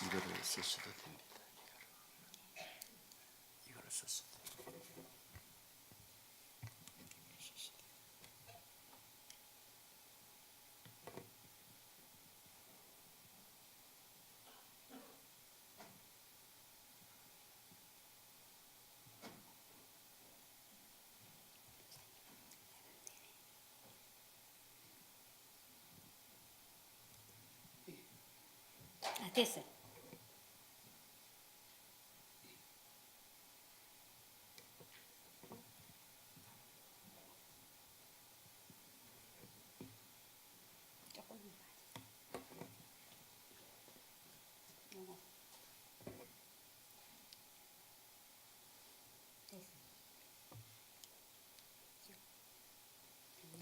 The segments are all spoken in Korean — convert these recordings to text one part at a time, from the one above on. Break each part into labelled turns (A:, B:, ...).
A: 이거를 쓰셔도 됩니다. 이거를 쓰셔도 됩니다.
B: 됐어요. 조금만 봐주세요. 요거. 됐어요. 쭉. 그리고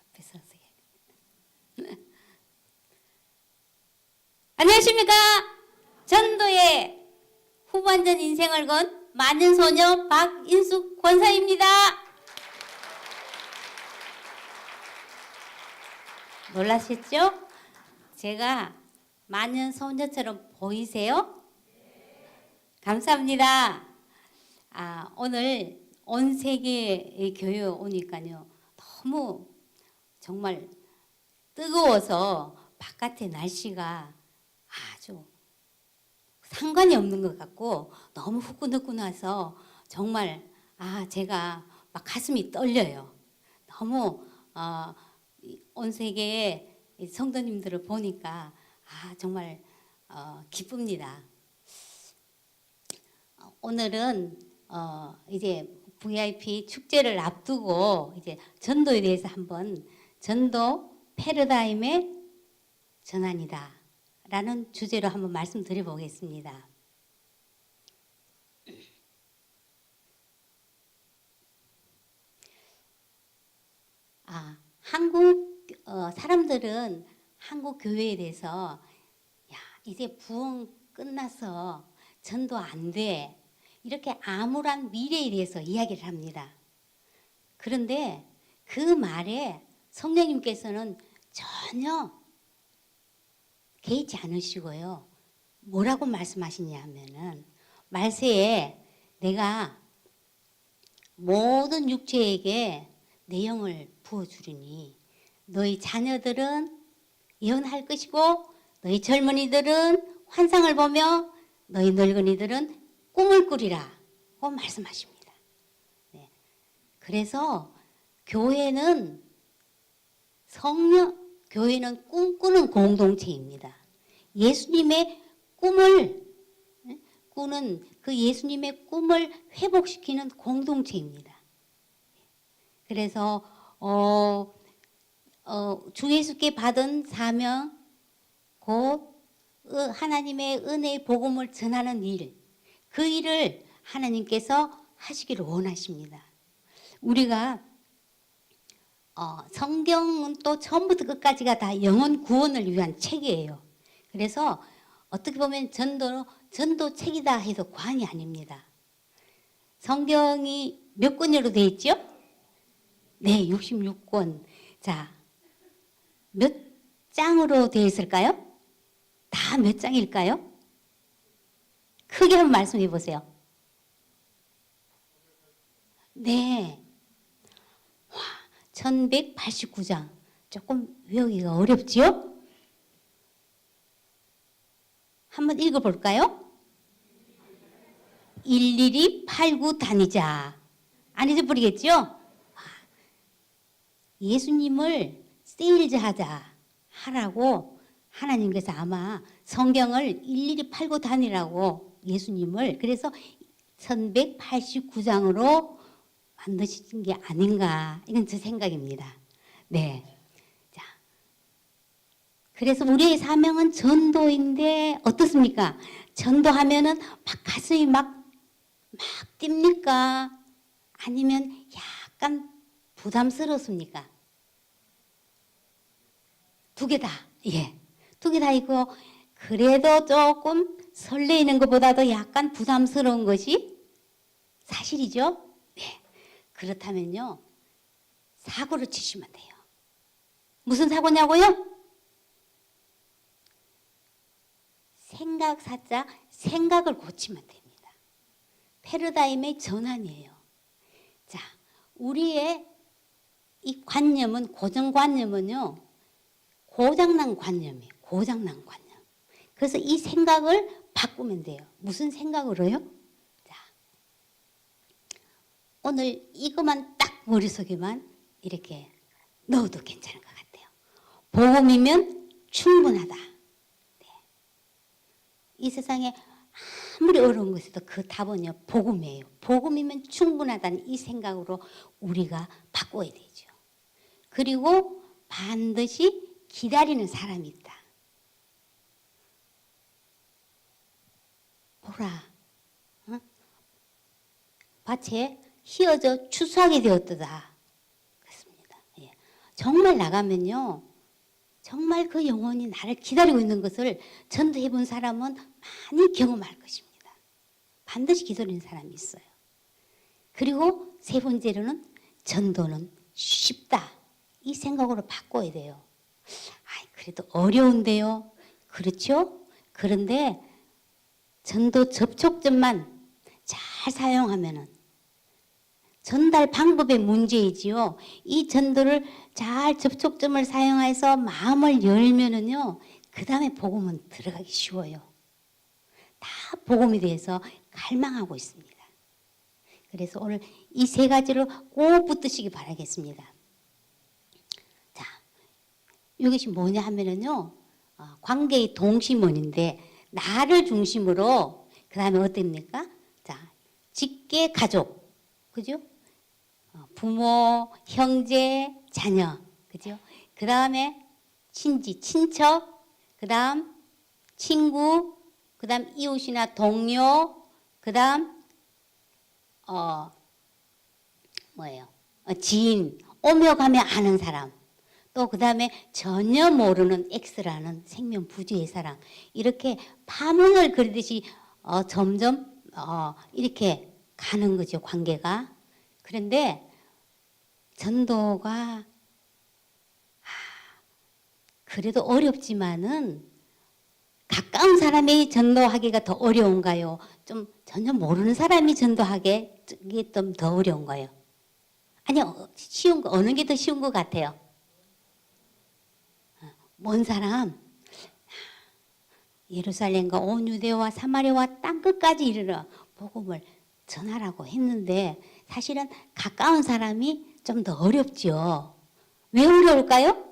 B: 앞에 서세요. 안녕하십니까? 전도의 후반전 인생을 건 만년소녀 박인숙 권사입니다. 놀라셨죠? 제가 만년소녀처럼 보이세요? 감사합니다. 오늘 온 세계의 교회에 오니까요. 너무 정말 뜨거워서 바깥의 날씨가 아주 상관이 없는 것 같고 너무 후끈후끈해서 정말 제가 막 가슴이 떨려요. 너무 온 세계의 성도님들을 보니까 정말 기쁩니다. 오늘은 이제 VIP 축제를 앞두고 이제 전도에 대해서 한번 전도 패러다임의 전환이다 라는 주제로 한번 말씀드려 보겠습니다. 한국 사람들은 한국 교회에 대해서 이제 부흥 끝나서 전도 안 돼. 이렇게 암울한 미래에 대해서 이야기를 합니다. 그런데 그 말에 성령님께서는 전혀 개의치 않으시고요. 뭐라고 말씀하시냐면은 말세에 내가 모든 육체에게 내 영을 부어주리니 너희 자녀들은 예언할 것이고 너희 젊은이들은 환상을 보며 너희 늙은이들은 꿈을 꾸리라고 말씀하십니다. 네. 그래서 교회는 교회는 꿈꾸는 공동체입니다. 예수님의 꿈을 꾸는 그 예수님의 꿈을 회복시키는 공동체입니다. 그래서 주 예수께 받은 사명 곧 하나님의 은혜의 복음을 전하는 일, 그 일을 하나님께서 하시기를 원하십니다. 우리가 성경은 또 처음부터 끝까지가 다 영혼 구원을 위한 책이에요. 그래서 어떻게 보면 전도 책이다 해도 과언이 아닙니다. 성경이 몇 권으로 되어 있죠? 네, 66권. 자, 몇 장으로 되어 있을까요? 다 몇 장일까요? 크게 한번 말씀해 보세요. 네. 1189장. 조금 외우기가 어렵지요? 한번 읽어볼까요? 일일이 팔고 다니자. 안 잊어버리겠죠? 예수님을 세일즈 하라고 하나님께서 아마 성경을 일일이 팔고 다니라고 예수님을 그래서 1189장으로 만드신 게 아닌가 이건 제 생각입니다. 네. 자, 그래서 우리의 사명은 전도인데 어떻습니까? 전도하면은 막 가슴이 막 뜁니까? 아니면 약간 부담스럽습니까? 두 개 다. 예. 두 개 다 있고 그래도 조금 설레이는 것보다도 약간 부담스러운 것이 사실이죠. 네. 그렇다면요, 사고를 치시면 돼요. 무슨 사고냐고요? 생각 사자, 생각을 고치면 됩니다. 패러다임의 전환이에요. 자, 우리의 이 관념은, 고정관념은요, 고장난 관념이에요. 고장난 관념. 그래서 이 생각을 바꾸면 돼요. 무슨 생각으로요? 자, 오늘 이것만 딱 머릿속에만 이렇게 넣어도 괜찮을 것 같아요. 복음이면 충분하다. 네. 이 세상에 아무리 어려운 것에도 그 답은요, 복음이에요. 복음이면 충분하다는 이 생각으로 우리가 바꿔야 되죠. 그리고 반드시 기다리는 사람이 있다. 보라, 어? 밭에 휘어져 추수하게 되었다. 그렇습니다. 예. 정말 나가면요, 정말 그 영혼이 나를 기다리고 있는 것을 전도해 본 사람은 많이 경험할 것입니다. 반드시 기다리는 사람이 있어요. 그리고 세 번째로는 전도는 쉽다. 이 생각으로 바꿔야 돼요. 아이, 그래도 어려운데요. 그렇죠? 그런데 전도 접촉점만 잘 사용하면은, 전달 방법의 문제이지요. 이 전도를 잘 접촉점을 사용해서 마음을 열면은요, 그 다음에 복음은 들어가기 쉬워요. 다 복음에 대해서 갈망하고 있습니다. 그래서 오늘 이 세 가지로 꼭 붙드시기 바라겠습니다. 자, 이것이 뭐냐 하면은요, 관계의 동심원인데, 나를 중심으로, 그 다음에 어떻습니까? 자, 직계 가족, 그죠? 부모, 형제, 자녀, 그죠? 그 다음에 친지, 친척, 그 다음 친구, 그 다음 이웃이나 동료, 그 다음 지인, 오며 가며 아는 사람, 또 그 다음에 전혀 모르는 X라는 생명 부주의 사람, 이렇게 파문을 그리듯이 점점 이렇게 가는 거죠, 관계가. 그런데 전도가 그래도 어렵지만은, 가까운 사람이 전도하기가 더 어려운가요? 좀 전혀 모르는 사람이 전도하기 좀 더 어려운가요? 아니요, 쉬운 거, 어느 게 더 쉬운 것 같아요? 먼 사람, 예루살렘과 온 유대와 사마리아와 땅끝까지 이르러 복음을 전하라고 했는데, 사실은 가까운 사람이 좀 더 어렵죠. 왜 어려울까요?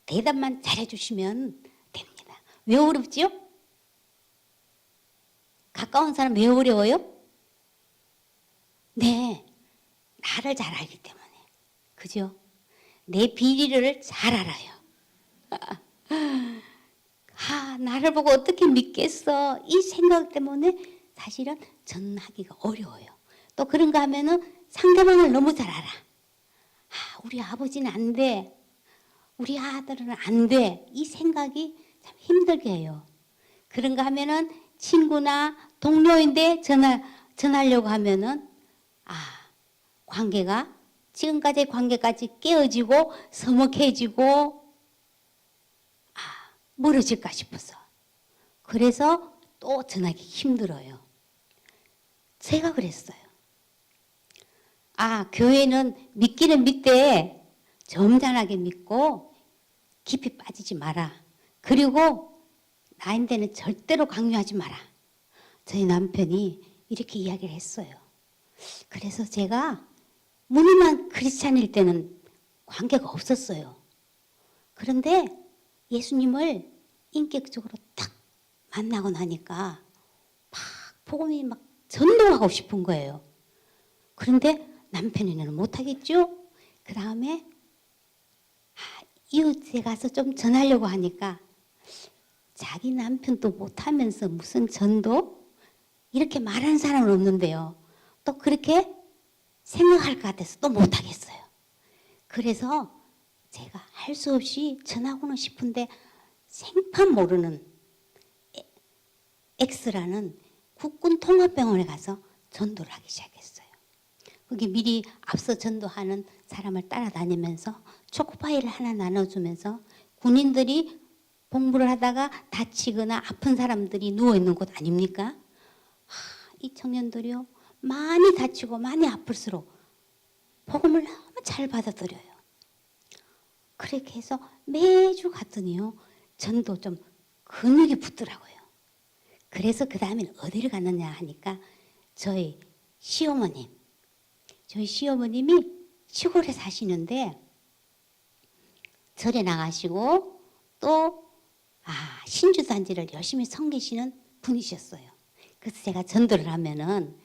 B: 대답만 잘해주시면 됩니다. 왜 어렵지요? 가까운 사람 왜 어려워요? 네, 나를 잘 알기 때문에. 그죠? 내 비리를 잘 알아요. 나를 보고 어떻게 믿겠어? 이 생각 때문에 사실은 전하기가 어려워요. 또 그런가 하면은 상대방을 너무 잘 알아. 우리 아버지는 안 돼. 우리 아들은 안 돼. 이 생각이 참 힘들게 해요. 그런가 하면은 친구나 동료인데 전하려고 하면은, 관계가, 지금까지의 관계까지 깨어지고 서먹해지고, 멀어질까 싶어서. 그래서 또 전하기 힘들어요. 제가 그랬어요. 교회는 믿기는 믿되 점잖하게 믿고 깊이 빠지지 마라. 그리고 나인데는 절대로 강요하지 마라. 저희 남편이 이렇게 이야기를 했어요. 그래서 제가 무늬만 크리스찬일 때는 관계가 없었어요. 그런데 예수님을 인격적으로 딱 만나고 나니까 막 복음이 막 전도하고 싶은 거예요. 그런데 남편이는 못하겠죠? 그 다음에 이웃에 가서 좀 전하려고 하니까 자기 남편도 못하면서 무슨 전도? 이렇게 말하는 사람은 없는데요. 또 그렇게 생각할 것 같아서 또 못하겠어요. 그래서 제가 할 수 없이 전하고는 싶은데 생판 모르는 X라는 국군 통합병원에 가서 전도를 하기 시작했어요. 거기 미리 앞서 전도하는 사람을 따라다니면서 초코파이를 하나 나눠주면서 군인들이 복무를 하다가 다치거나 아픈 사람들이 누워있는 곳 아닙니까? 이 청년들이요, 많이 다치고 많이 아플수록 복음을 너무 잘 받아들여요. 그렇게 해서 매주 갔더니요, 전도 좀 근육이 붙더라고요. 그래서 그 다음엔 어디를 갔느냐 하니까 저희 시어머님이 시골에 사시는데 절에 나가시고 또 신주단지를 열심히 섬기시는 분이셨어요. 그래서 제가 전도를 하면은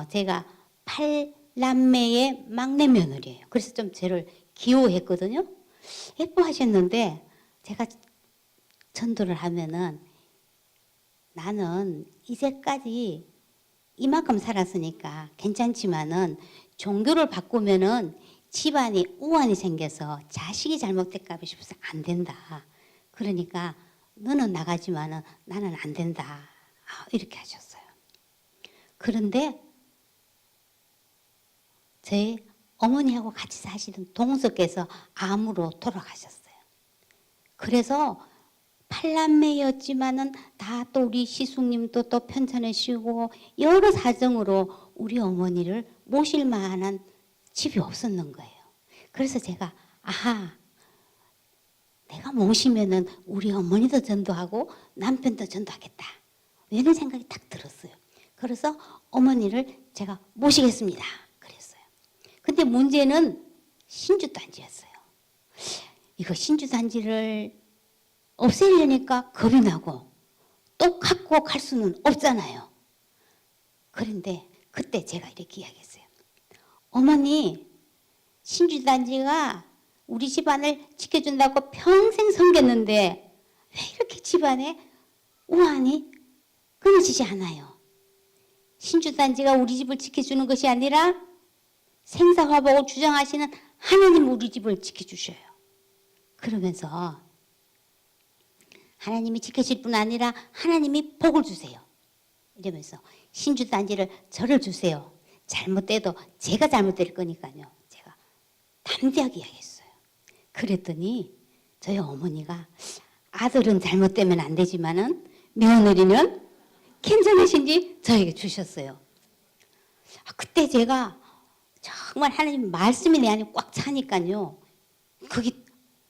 B: 제가 8남매의 막내 며느리예요. 그래서 좀 저를 기호했거든요. 예뻐하셨는데 제가 전도를 하면은 나는 이제까지 이만큼 살았으니까 괜찮지만은 종교를 바꾸면은 집안이 우환이 생겨서 자식이 잘못될까 싶어서 안 된다. 그러니까 너는 나가지만은 나는 안 된다. 이렇게 하셨어요. 그런데 제 어머니하고 같이 사시던 동서께서 암으로 돌아가셨어요. 그래서 8남매였지만은 다 또 우리 시숙님도 또 편찮으시고 여러 사정으로 우리 어머니를 모실 만한 집이 없었는 거예요. 그래서 제가 내가 모시면은 우리 어머니도 전도하고 남편도 전도하겠다. 이런 생각이 딱 들었어요. 그래서 어머니를 제가 모시겠습니다. 그랬어요. 근데 문제는 신주단지였어요. 이거 신주단지를 없애려니까 겁이 나고 또 갖고 갈 수는 없잖아요. 그런데 그때 제가 이렇게 이야기했어요. 어머니, 신주단지가 우리 집안을 지켜준다고 평생 섬겼는데 왜 이렇게 집안에 우환이 끊어지지 않아요? 신주단지가 우리 집을 지켜주는 것이 아니라 생사화복을 주장하시는 하나님 우리 집을 지켜주셔요. 그러면서 하나님이 지켜줄 뿐 아니라 하나님이 복을 주세요. 이러면서 신주단지를 저를 주세요. 잘못돼도 제가 잘못될 거니까요. 제가 담대하게 이야기했어요. 그랬더니 저희 어머니가 아들은 잘못되면 안 되지만은 며느리는 괜찮으신지 저에게 주셨어요. 그때 제가 정말 하나님 말씀이 내 안에 꽉 차니까요. 그게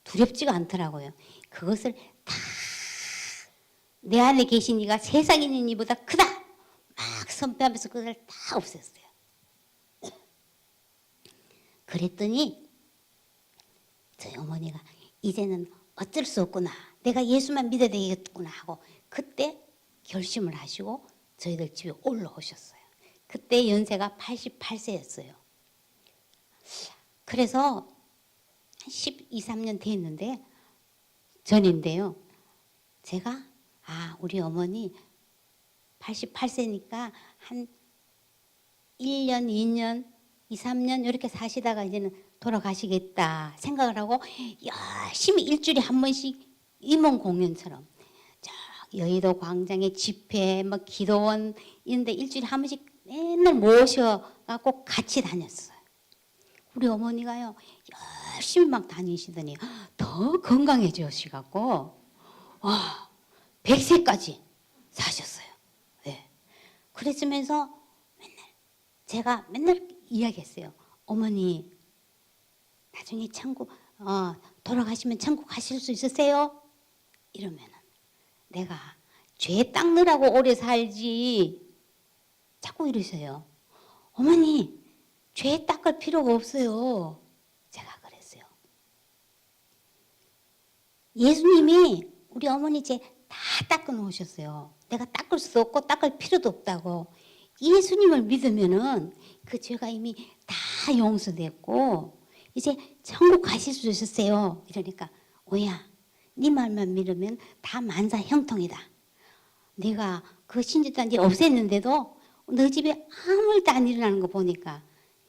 B: 두렵지가 않더라고요. 그것을 다 내 안에 계신 이가 세상에 있는 이보다 크다 막 선포하면서 그걸 다 없앴어요. 그랬더니 저희 어머니가 이제는 어쩔 수 없구나. 내가 예수만 믿어야 되겠구나 하고 그때 결심을 하시고 저희들 집에 올라오셨어요. 그때 연세가 88세였어요. 그래서 12, 13년 됐는데 전인데요. 제가 우리 어머니 88세니까 한 1년, 2년, 2, 3년 이렇게 사시다가 이제는 돌아가시겠다 생각을 하고 열심히 일주일에 한 번씩 임원 공연처럼 여의도 광장에 집회, 기도원 이런데 일주일에 한 번씩 맨날 모셔갖고 같이 다녔어요. 우리 어머니가요 열심히 막 다니시더니 더 건강해지셔갖고 100세까지 사셨어요. 네. 그랬으면서 제가 맨날 이야기했어요. 어머니 나중에 천국 돌아가시면 천국 가실 수 있으세요? 이러면은 내가 죄 닦느라고 오래 살지 자꾸 이러세요. 어머니 죄 닦을 필요가 없어요. 제가 그랬어요. 예수님이 우리 어머니 죄 다 닦아 놓으셨어요. 내가 닦을 수 없고 닦을 필요도 없다고. 예수님을 믿으면은 그 죄가 이미 다 용서됐고 이제 천국 가실 수 있으세요. 이러니까 오야 네 말만 믿으면 다 만사 형통이다. 네가 그 신주단지 없앴는데도 너 집에 아무 일도 안 일어나는 거 보니까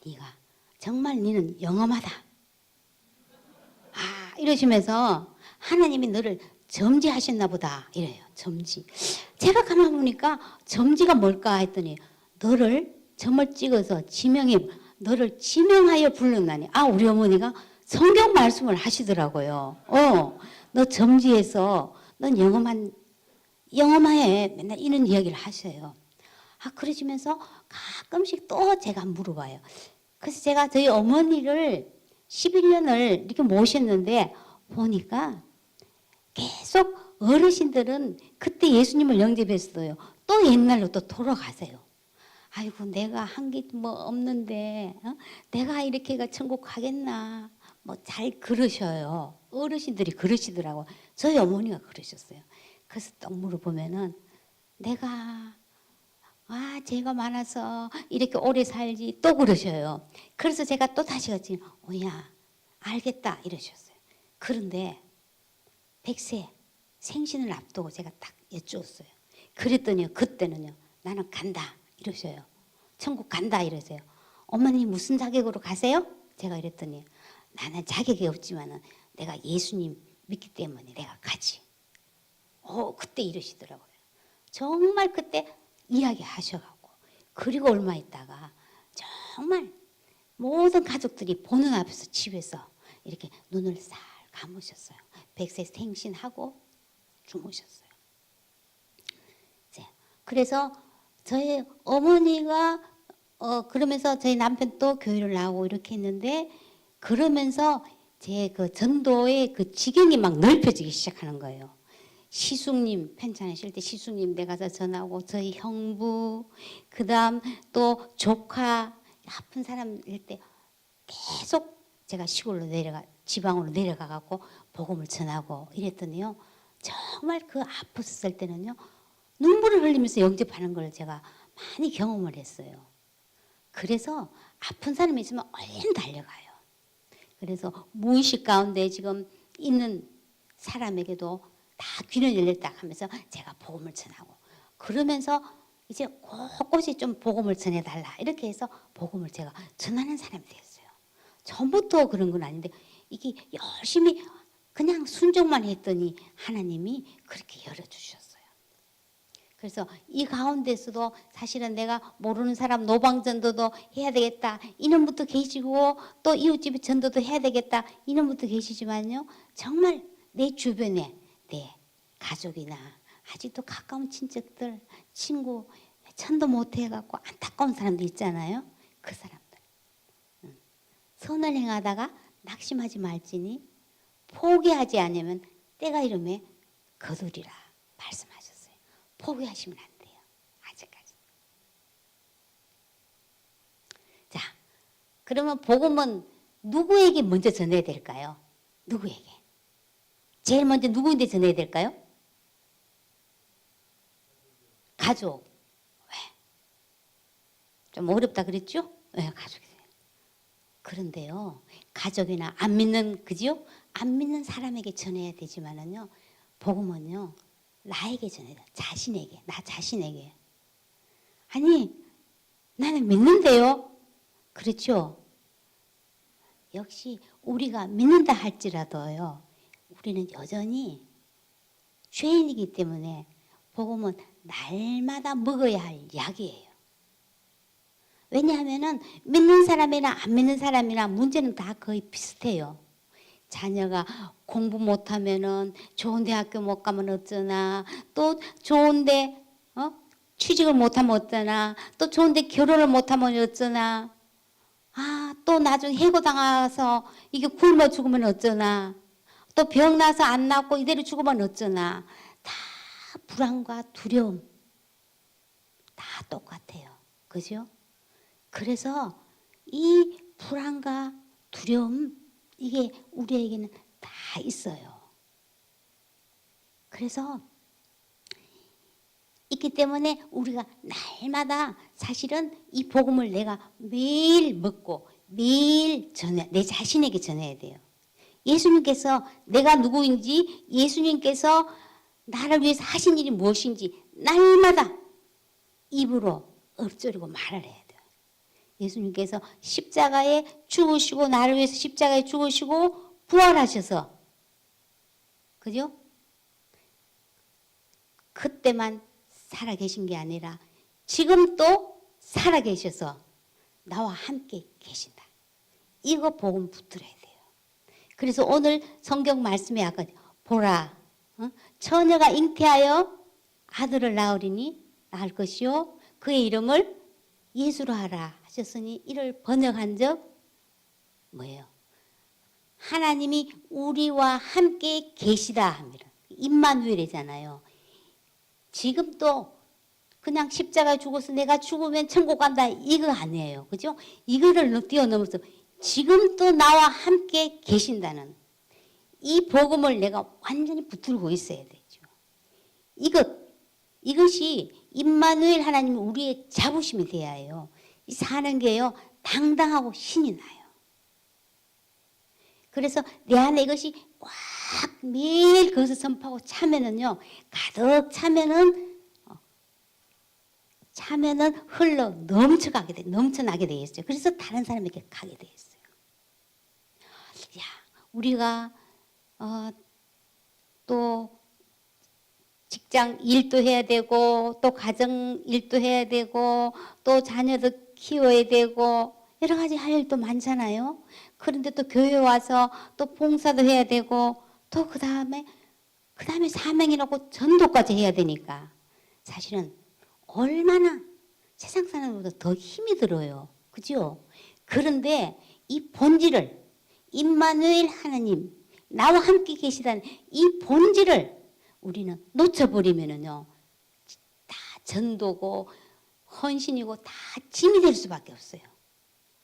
B: 네가 정말 너는 영험하다. 이러시면서 하나님이 너를 점지하셨나 보다 이래요. 점지. 제가 가만 보니까 점지가 뭘까 했더니 너를 점을 찍어서 너를 지명하여 불렀나니. 아, 우리 어머니가 성경 말씀을 하시더라고요. 너 점지해서 넌 영험해. 맨날 이런 이야기를 하셔요. 아, 그러시면서 가끔씩 또 제가 물어봐요. 그래서 제가 저희 어머니를 11년을 이렇게 모셨는데 보니까 계속 어르신들은 그때 예수님을 영접했어요. 또 옛날로 또 돌아가세요. 아이고, 내가 한 게 뭐 없는데 내가 이렇게가 천국 가겠나. 뭐 잘 그러셔요. 어르신들이 그러시더라고. 저희 어머니가 그러셨어요. 그래서 딱 물어보면은 내가 죄가 많아서 이렇게 오래 살지 또 그러셔요. 그래서 제가 또 다시 같이 야 알겠다 이러셨어요. 그런데 100세 생신을 앞두고 제가 딱 여쭈었어요. 그랬더니 그때는요 나는 간다 이러셔요. 천국 간다 이러세요. 어머니 무슨 자격으로 가세요? 제가 이랬더니 나는 자격이 없지만은 내가 예수님 믿기 때문에 내가 가지. 그때 이러시더라고요. 정말 그때 이야기하셔갖고 그리고 얼마 있다가 정말 모든 가족들이 보는 앞에서 집에서 이렇게 눈을 싹 감으셨어요. 100세 생신하고 주무셨어요. 그래서 저희 어머니가 그러면서 저희 남편도 교회를 나오고 이렇게 했는데 그러면서 제 그 전도의 그 지경이 막 넓혀지기 시작하는 거예요. 시숙님 편찮으실 때 시숙님 내 가서 전하고 저희 형부 그다음 또 조카 아픈 사람일 때 계속 제가 지방으로 내려가 갖고 복음을 전하고 이랬더니요 정말 그 아팠을 때는요 눈물을 흘리면서 영접하는 걸 제가 많이 경험을 했어요. 그래서 아픈 사람이 있으면 얼른 달려가요. 그래서 무의식 가운데 지금 있는 사람에게도 다 귀를 열렸다 하면서 제가 복음을 전하고 그러면서 이제 곳곳이 좀 복음을 전해달라 이렇게 해서 복음을 제가 전하는 사람이 됐어요. 전부터 그런 건 아닌데 이게 열심히 그냥 순종만 했더니 하나님이 그렇게 열어주셨어요. 그래서 이 가운데서도 사실은 내가 모르는 사람 노방전도도 해야 되겠다. 이놈부터 계시고 또 이웃집 전도도 해야 되겠다. 이놈부터 계시지만요. 정말 내 주변에 내 가족이나 아직도 가까운 친척들, 친구 전도 못해갖고 안타까운 사람들 있잖아요. 그 사람들. 선을 행하다가 낙심하지 말지니 포기하지 않으면 때가 이름에 거두리라 말씀하셨어요. 포기하시면 안 돼요. 아직까지. 자, 그러면 복음은 누구에게 먼저 전해야 될까요? 누구에게? 제일 먼저 누구한테 전해야 될까요? 가족. 왜? 좀 어렵다 그랬죠? 왜 가족이? 그런데요, 가족이나 안 믿는 그죠? 안 믿는 사람에게 전해야 되지만은요, 복음은요. 나에게 전해야 돼. 자신에게. 나 자신에게. 아니 나는 믿는데요. 그렇죠. 역시 우리가 믿는다 할지라도요. 우리는 여전히 죄인이기 때문에 복음은 날마다 먹어야 할 약이에요. 왜냐하면 믿는 사람이나 안 믿는 사람이나 문제는 다 거의 비슷해요. 자녀가 공부 못하면은 좋은 대학교 못 가면 어쩌나, 또 좋은데 취직을 못하면 어쩌나, 또 좋은데 결혼을 못하면 어쩌나, 또 나중에 해고당해서 이게 굶어 죽으면 어쩌나, 또 병 나서 안 낫고 이대로 죽으면 어쩌나. 다 불안과 두려움 다 똑같아요. 그죠? 그래서 이 불안과 두려움 이게 우리에게는 다 있어요. 그래서 있기 때문에 우리가 날마다 사실은 이 복음을 내가 매일 먹고 매일 내 자신에게 전해야 돼요. 예수님께서 내가 누구인지 예수님께서 나를 위해서 하신 일이 무엇인지 날마다 입으로 읊조리고 말을 해야 돼요. 예수님께서 십자가에 죽으시고 나를 위해서 십자가에 죽으시고 부활하셔서 그죠? 그때만 살아계신 게 아니라 지금 또 살아계셔서 나와 함께 계신다. 이거 복음 붙들어야 돼요. 그래서 오늘 성경 말씀에 아까 보라, 처녀가 잉태하여 아들을 낳으리니 낳을 것이요 그의 이름을 예수로 하라 하셨으니 이를 번역한 적 뭐예요? 하나님이 우리와 함께 계시다 합니다. 임마누엘이잖아요. 지금도 그냥 십자가 죽어서 내가 죽으면 천국 간다 이거 아니에요. 그죠? 이거를 뛰어넘어서 지금도 나와 함께 계신다는 이 복음을 내가 완전히 붙들고 있어야 되죠. 이것이 임마누엘 하나님 우리의 자부심이 돼야 해요. 이 사는 게요 당당하고 신이 나요. 그래서 내 안에 이것이 꽉 매일 그것을 선포하고 차면은요 가득 차면은 흘러 넘쳐나게 돼 있어요. 그래서 다른 사람에게 가게 돼 있어요. 야, 우리가 또 직장 일도 해야 되고 또 가정 일도 해야 되고 또 자녀도 키워야 되고 여러 가지 할 일도 많잖아요. 그런데 또 교회 와서 또 봉사도 해야 되고 또 그 다음에 사명이라고 전도까지 해야 되니까 사실은 얼마나 세상 사람보다 더 힘이 들어요. 그죠? 그런데 이 본질을 임마누엘 하나님 나와 함께 계시다는 이 본질을 우리는 놓쳐버리면은요 다 전도고 헌신이고 다 짐이 될 수밖에 없어요.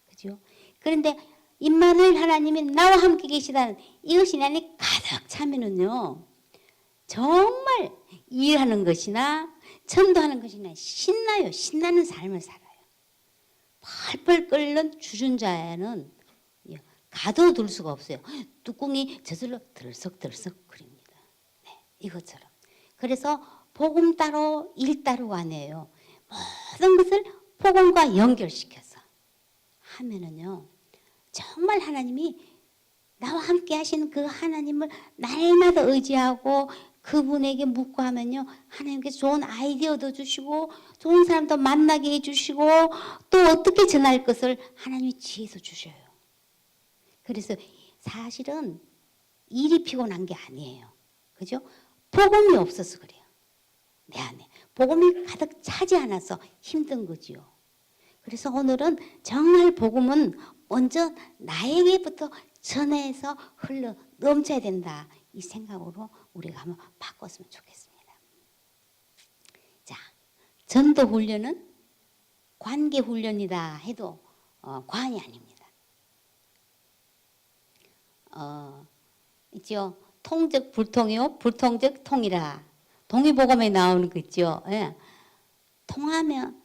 B: 그죠? 그런데 임마누엘 하나님이 나와 함께 계시다는 이것이 내 안에 가득 차면은요 정말 일하는 것이나 전도하는 것이나 신나요. 신나는 삶을 살아요. 펄펄 끓는 주전자에는 가둬둘 수가 없어요. 뚜껑이 저절로 들썩들썩 거립니다. 네, 이것처럼. 그래서 복음 따로 일 따로가 아니에요. 모든 것을 복음과 연결시켜서 하면은요 정말 하나님이 나와 함께 하시는 그 하나님을 날마다 의지하고 그분에게 묻고 하면요 하나님께서 좋은 아이디어도 주시고 좋은 사람도 만나게 해주시고 또 어떻게 전할 것을 하나님이 지혜도 주셔요. 그래서 사실은 일이 피곤한 게 아니에요. 그죠? 복음이 없어서 그래요. 내 안에 복음이 가득 차지 않아서 힘든 거지요. 그래서 오늘은 정말 복음은 먼저 나에게부터 전해서 흘러 넘쳐야 된다. 이 생각으로 우리가 한번 바꿨으면 좋겠습니다. 자, 전도 훈련은 관계 훈련이다 해도 과언이 아닙니다. 있죠. 통적 불통이요, 불통적 통이라. 동의보감에 나오는 거 있죠. 예.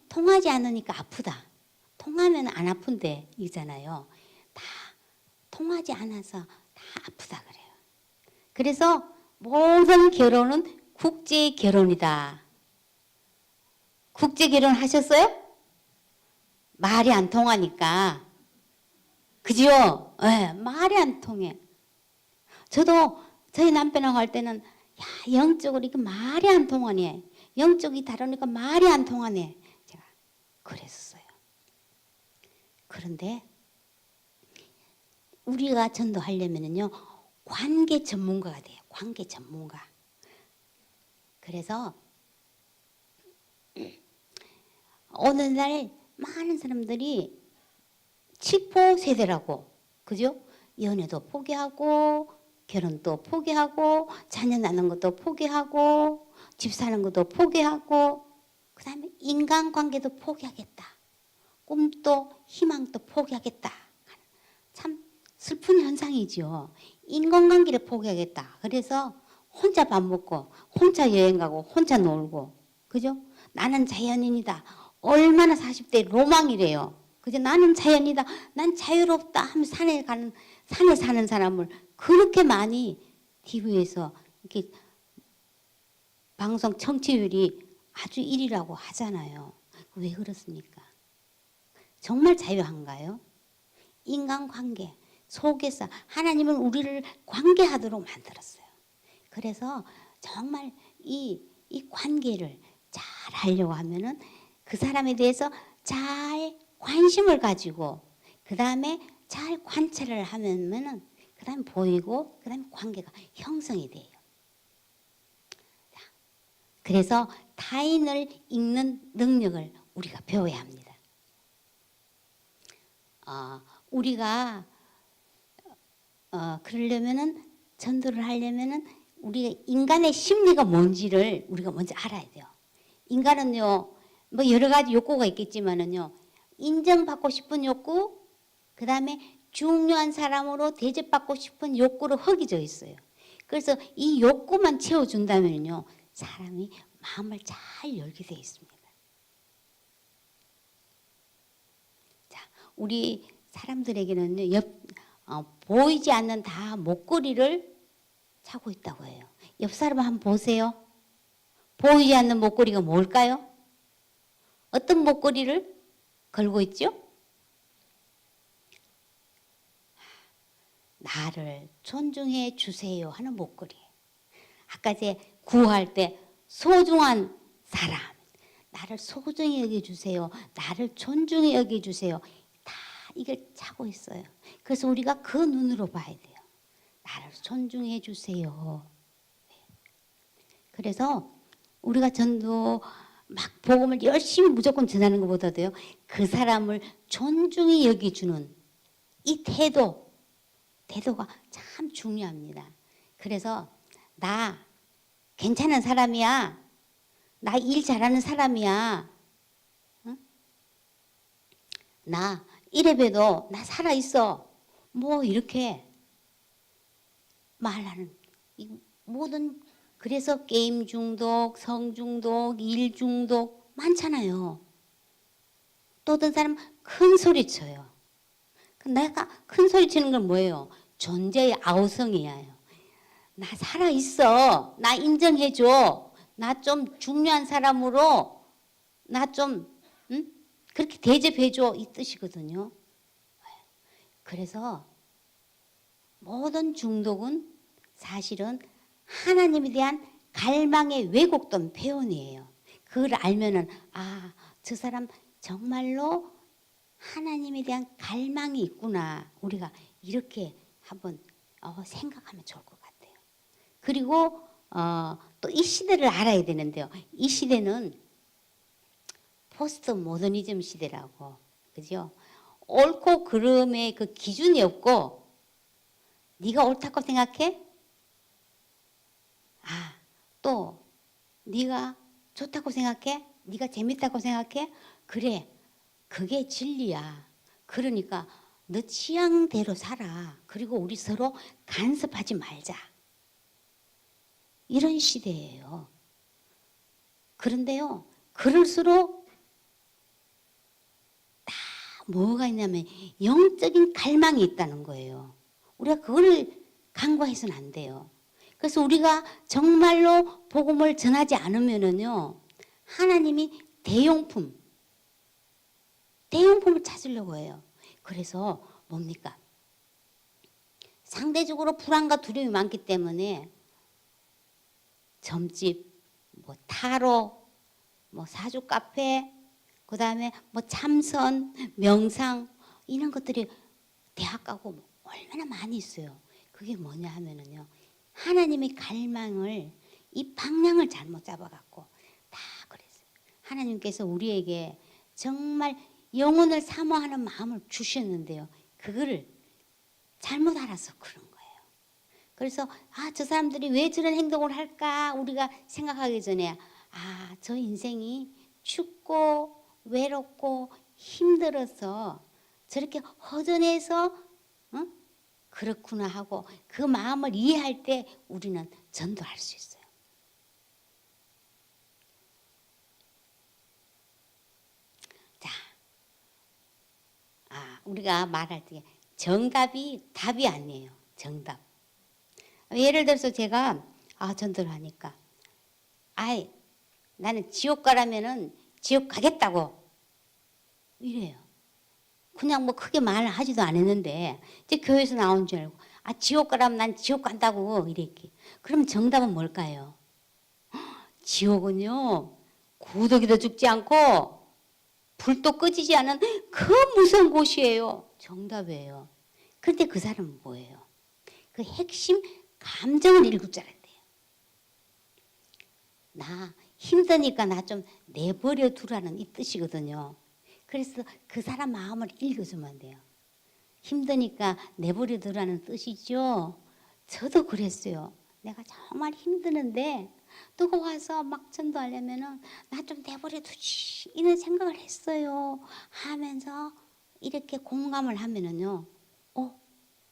B: 통하지 않으니까 아프다. 통하면 안 아픈데 이잖아요. 다 통하지 않아서 다 아프다 그래요. 그래서 모든 결혼은 국제 결혼이다. 국제 결혼 하셨어요? 말이 안 통하니까. 그죠? 네, 말이 안 통해. 저도 저희 남편하고 할 때는 야, 영적으로 이게 말이 안 통하네. 영적이 다르니까 말이 안 통하네. 제가 그랬었어요. 그런데 우리가 전도하려면요 관계 전문가가 돼요. 관계 전문가. 그래서 오늘날 많은 사람들이 치포 세대라고, 그죠? 연애도 포기하고 결혼도 포기하고 자녀 낳는 것도 포기하고 집 사는 것도 포기하고 그 다음에 인간관계도 포기하겠다. 꿈도 희망도 포기하겠다. 참 슬픈 현상이죠. 인간관계를 포기하겠다. 그래서 혼자 밥 먹고 혼자 여행 가고 혼자 놀고, 그죠? 나는 자연인이다. 얼마나 40대 로망이래요. 그죠? 나는 자연이다. 난 자유롭다 하면 산에 사는 사람을 그렇게 많이 TV에서 이렇게 방송 청취율이 아주 1위라고 하잖아요. 왜 그렇습니까? 정말 자유한가요? 인간관계 속에서 하나님은 우리를 관계하도록 만들었어요. 그래서 정말 이 관계를 잘 하려고 하면은 그 사람에 대해서 잘 관심을 가지고 그 다음에 잘 관찰을 하면은 그 다음에 보이고 그 다음에 관계가 형성이 돼요. 자, 그래서 타인을 읽는 능력을 우리가 배워야 합니다. 우리가 그러려면은 전도를 하려면은 우리가 인간의 심리가 뭔지를 우리가 먼저 알아야 돼요. 인간은요, 뭐 여러 가지 욕구가 있겠지만은요, 인정받고 싶은 욕구, 그 다음에 중요한 사람으로 대접받고 싶은 욕구로 흙이져 있어요. 그래서 이 욕구만 채워준다면요, 사람이 마음을 잘 열게 돼 있습니다. 자, 우리 사람들에게는요, 보이지 않는 다 목걸이를 차고 있다고 해요. 옆 사람 한번 보세요. 보이지 않는 목걸이가 뭘까요? 어떤 목걸이를 걸고 있죠? 나를 존중해 주세요 하는 목걸이. 아까 제 구할 때 소중한 사람, 나를 소중히 여겨주세요. 나를 존중히 여겨주세요. 다 이걸 차고 있어요. 그래서 우리가 그 눈으로 봐야 돼요. 나를 존중해 주세요. 그래서 우리가 전도 막 복음을 열심히 무조건 전하는 것보다도요, 그 사람을 존중히 여겨주는 이 태도가 참 중요합니다. 그래서 나 괜찮은 사람이야. 나 일 잘하는 사람이야. 응? 나 이래봬도 나 살아있어. 뭐 이렇게 말하는 이 모든, 그래서 게임 중독, 성 중독, 일 중독 많잖아요. 또 어떤 사람 큰 소리 쳐요. 내가 큰 소리 치는 건 뭐예요? 존재의 아우성이에요. 나 살아있어. 나 인정해줘. 나 좀 중요한 사람으로 나 좀 그렇게 대접해줘. 이 뜻이거든요. 그래서 모든 중독은 사실은 하나님에 대한 갈망의 왜곡된 표현이에요. 그걸 알면은 저 사람 정말로 하나님에 대한 갈망이 있구나. 우리가 이렇게 한번 생각하면 좋을 것 같아요. 그리고 또 이 시대를 알아야 되는데요. 이 시대는 포스트 모더니즘 시대라고, 그죠? 옳고 그름의 그 기준이 없고, 네가 옳다고 생각해? 또 네가 좋다고 생각해? 네가 재밌다고 생각해? 그래, 그게 진리야. 그러니까 너 취향대로 살아. 그리고 우리 서로 간섭하지 말자. 이런 시대예요. 그런데요, 그럴수록 다 뭐가 있냐면 영적인 갈망이 있다는 거예요. 우리가 그걸 간과해서는 안 돼요. 그래서 우리가 정말로 복음을 전하지 않으면은요, 하나님이 대용품을 찾으려고 해요. 그래서 뭡니까? 상대적으로 불안과 두려움이 많기 때문에 점집, 뭐 타로, 뭐 사주 카페, 그 다음에 뭐 참선, 명상 이런 것들이 대학 가고 뭐 얼마나 많이 있어요. 그게 뭐냐 하면은요, 하나님의 갈망을 이 방향을 잘못 잡아갖고 다 그랬어요. 하나님께서 우리에게 정말 영혼을 사모하는 마음을 주셨는데요, 그거를 잘못 알아서 그런 거예요. 그래서 저 사람들이 왜 저런 행동을 할까 우리가 생각하기 전에 저 인생이 춥고 외롭고 힘들어서 저렇게 허전해서 그렇구나 하고 그 마음을 이해할 때 우리는 전도할 수 있어요. 자, 우리가 말할 때 정답이 답이 아니에요. 정답. 예를 들어서 제가 전도를 하니까 나는 지옥 가라면은 지옥 가겠다고 이래요. 그냥 뭐 크게 말을 하지도 않았는데 이제 교회에서 나온 줄 알고 지옥 가라면 난 지옥 간다고 이랬기. 그럼 정답은 뭘까요? 지옥은요, 구더기도 죽지 않고 불도 꺼지지 않은 그 무서운 곳이에요. 정답이에요. 그런데 그 사람은 뭐예요? 그 핵심 감정을 읽을 줄 알았대요. 나 힘드니까 나 좀 내버려 두라는 이 뜻이거든요. 그래서 그 사람 마음을 읽어주면 돼요. 힘드니까 내버려 두라는 뜻이죠. 저도 그랬어요. 내가 정말 힘드는데 누가 와서 막 전도하려면은 나 좀 내버려 두지 이런 생각을 했어요. 하면서 이렇게 공감을 하면은요.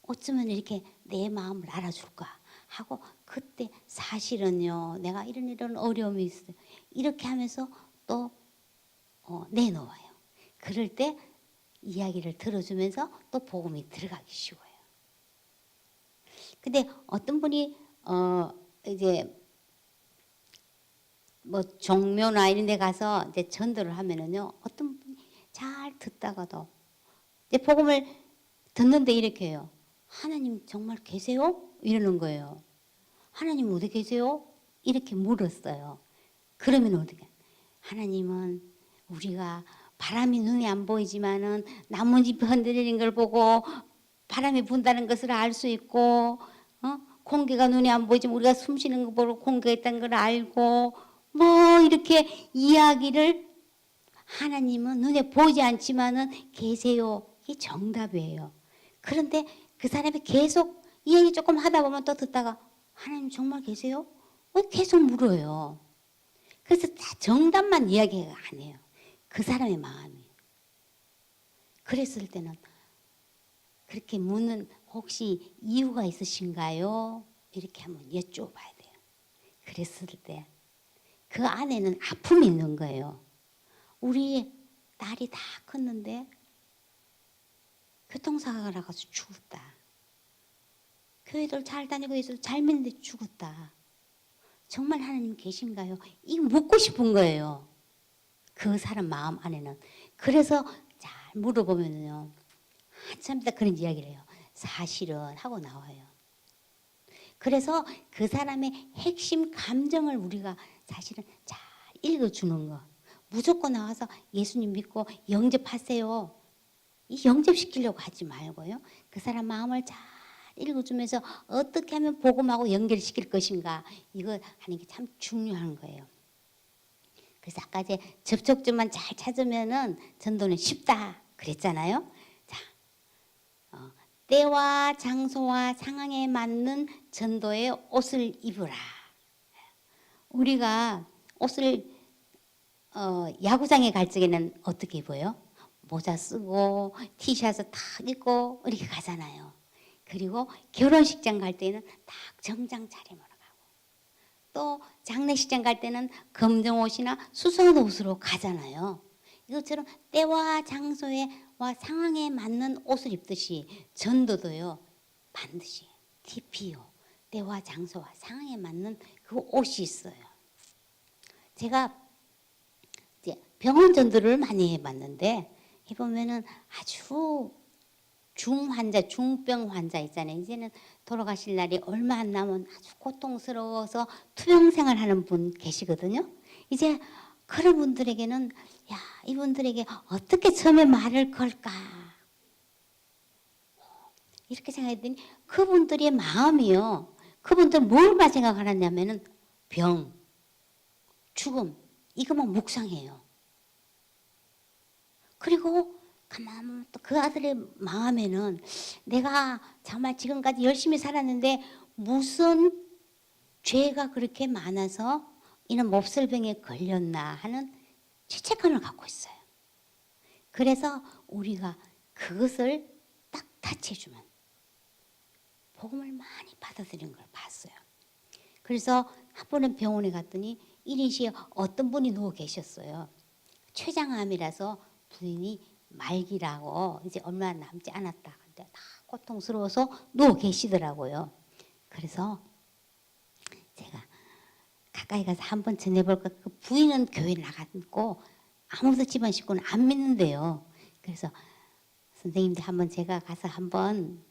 B: 어쩌면 이렇게 내 마음을 알아줄까 하고 그때 사실은요. 내가 이런 어려움이 있어요. 이렇게 하면서 또 내놓아요. 그럴 때 이야기를 들어주면서 또 복음이 들어가기 쉬워요. 근데 어떤 분이 이제 뭐 종묘나 이런 데 가서 이제 전도를 하면은요. 어떤 분이 잘 듣다가도 이제 복음을 듣는데 이렇게 해요. 하나님 정말 계세요? 이러는 거예요. 하나님 어디 계세요? 이렇게 물었어요. 그러면 어떻게? 하나님은 우리가 바람이 눈에 안 보이지만은 나뭇잎 흔들리는 걸 보고 바람이 분다는 것을 알 수 있고, 공기가 눈에 안 보이지만 우리가 숨 쉬는 거 보고 공기가 있다는 걸 알고, 뭐 이렇게 이야기를 하나님은 눈에 보이지 않지만은 계세요. 이게 정답이에요. 그런데 그 사람이 계속 이야기 조금 하다 보면 또 듣다가 하나님 정말 계세요? 계속 물어요. 그래서 다 정답만 이야기가 안 해요. 그 사람의 마음이. 그랬을 때는 그렇게 묻는 혹시 이유가 있으신가요? 이렇게 한번 여쭤봐야 돼요. 그랬을 때 그 안에는 아픔이 있는 거예요. 우리 딸이 다 컸는데 교통사고가 나가서 죽었다. 교회들 잘 다니고 해서 잘 믿는데 죽었다. 정말 하나님 계신가요? 이거 묻고 싶은 거예요. 그 사람 마음 안에는. 그래서 잘 물어보면요. 한참 있다 그런 이야기를 해요. 사실은 하고 나와요. 그래서 그 사람의 핵심 감정을 우리가 사실은 잘 읽어주는 거. 무조건 나와서 예수님 믿고 영접하세요. 이 영접시키려고 하지 말고요. 그 사람 마음을 잘 읽어주면서 어떻게 하면 복음하고 연결시킬 것인가. 이거 하는 게 참 중요한 거예요. 그래서 아까 이제 접촉점만 잘 찾으면은 전도는 쉽다 그랬잖아요. 자, 때와 장소와 상황에 맞는 전도의 옷을 입으라. 우리가 옷을 야구장에 갈 적에는 어떻게 입어요? 모자 쓰고 티셔츠 탁 입고 이렇게 가잖아요. 그리고 결혼식장 갈 때는 딱 정장 차림으로 가고 또 장례식장 갈 때는 검정 옷이나 수선 옷으로 가잖아요. 이것처럼 때와 장소와 상황에 맞는 옷을 입듯이 전도도요. 반드시 TPO 때와 장소와 상황에 맞는 그 옷이 있어요. 제가 이제 병원 전도를 많이 해봤는데 해보면은 아주 중환자, 중병 환자 있잖아요. 이제는 돌아가실 날이 얼마 안 남은 아주 고통스러워서 투병생활 하는 분 계시거든요. 이제 그런 분들에게는 야 이분들에게 어떻게 처음에 말을 걸까 이렇게 생각했더니 그분들의 마음이요. 그분들은 뭘만 생각하느냐면은 병, 죽음 이것만 묵상해요. 그리고 가만 또 그 아들의 마음에는 내가 정말 지금까지 열심히 살았는데 무슨 죄가 그렇게 많아서 이런 몹쓸병에 걸렸나 하는 죄책감을 갖고 있어요. 그래서 우리가 그것을 딱 타치해주면 복음을 많이 받아들이는 걸 봤어요. 그래서 한 번은 병원에 갔더니 1인실에 어떤 분이 누워 계셨어요. 췌장암이라서 부인이 말기라고 이제 얼마 남지 않았다. 근데 다 고통스러워서 누워 계시더라고요. 그래서 제가 가까이 가서 한번 전해볼까. 그 부인은 교회 나갔고 아무도 집안 식구는 안 믿는데요. 그래서 선생님들 한번 제가 가서 한번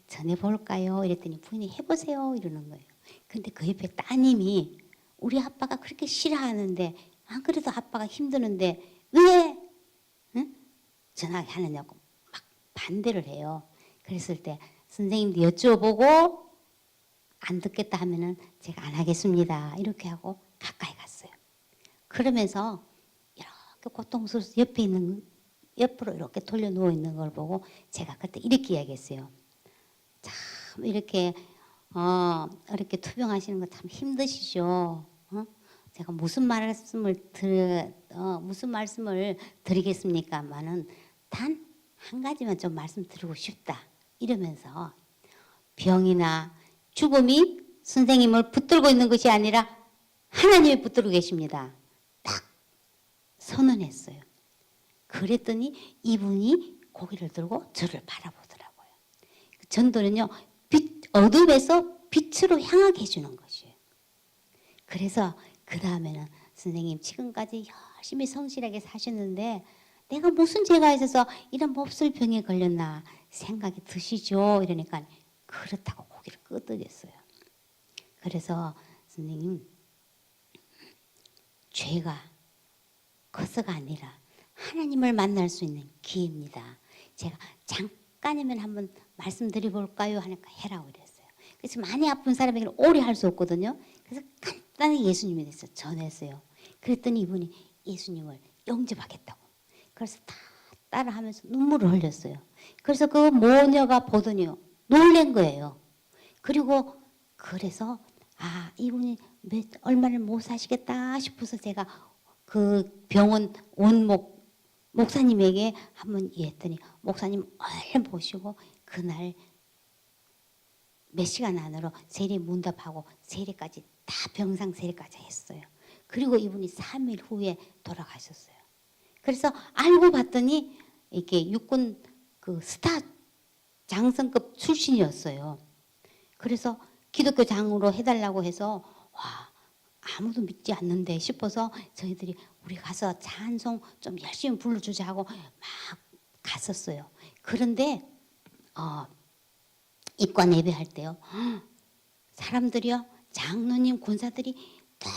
B: 전해볼까요? 이랬더니 부인이 해보세요 이러는 거예요. 근데 그 옆에 따님이 우리 아빠가 그렇게 싫어하는데 안 그래도 아빠가 힘드는데 왜 응? 전화하느냐고 막 반대를 해요. 그랬을 때 선생님도 여쭤보고 안 듣겠다 하면은 제가 안 하겠습니다. 이렇게 하고 가까이 갔어요. 그러면서 이렇게 고통스러워서 옆에 있는 옆으로 이렇게 돌려 누워 있는 걸 보고 제가 그때 이렇게 이야기했어요. 참 이렇게 이렇게 투병하시는 거 참 힘드시죠. 제가 무슨 말씀을 드리겠습니까만은 단 한 가지만 좀 말씀드리고 싶다. 이러면서 병이나 죽음이 선생님을 붙들고 있는 것이 아니라 하나님이 붙들고 계십니다. 딱 선언했어요. 그랬더니 이분이 고개를 들고 저를 바라보더라고요. 전도는요, 어둠에서 빛으로 향하게 해주는 것이에요. 그래서 그 다음에는 선생님 지금까지 열심히 성실하게 사셨는데 내가 무슨 죄가 있어서 이런 몹쓸 병에 걸렸나 생각이 드시죠? 이러니까 그렇다고 고개를 끄덕였어요. 그래서 선생님 죄가 커서가 아니라 하나님을 만날 수 있는 기회입니다. 제가 잠깐이면 한번 말씀드려볼까요? 하니까 해라고 그랬어요. 그래서 많이 아픈 사람에게는 오래 할 수 없거든요. 그래서 간단히 예수님에 대해서 전했어요. 그랬더니 이분이 예수님을 영접하겠다고. 그래서 다 따라하면서 눈물을 흘렸어요. 그래서 그 모녀가 보더니요. 놀란 거예요. 그리고 그래서 이분이 얼마를 못 사시겠다 싶어서 제가 그 병원 원목 목사님에게 한번 얘기했더니 목사님 얼른 보시고 그날 몇 시간 안으로 세례 문답하고 세례까지 다 병상 세례까지 했어요. 그리고 이분이 3일 후에 돌아가셨어요. 그래서 알고 봤더니 이게 육군 그 스타 장성급 출신이었어요. 그래서 기독교 장으로 해달라고 해서 아무도 믿지 않는데 싶어서 저희들이 우리 가서 찬송 좀 열심히 불러주자 하고 막 갔었어요. 그런데 입관 예배할 때요. 사람들이요. 장로님 권사들이 다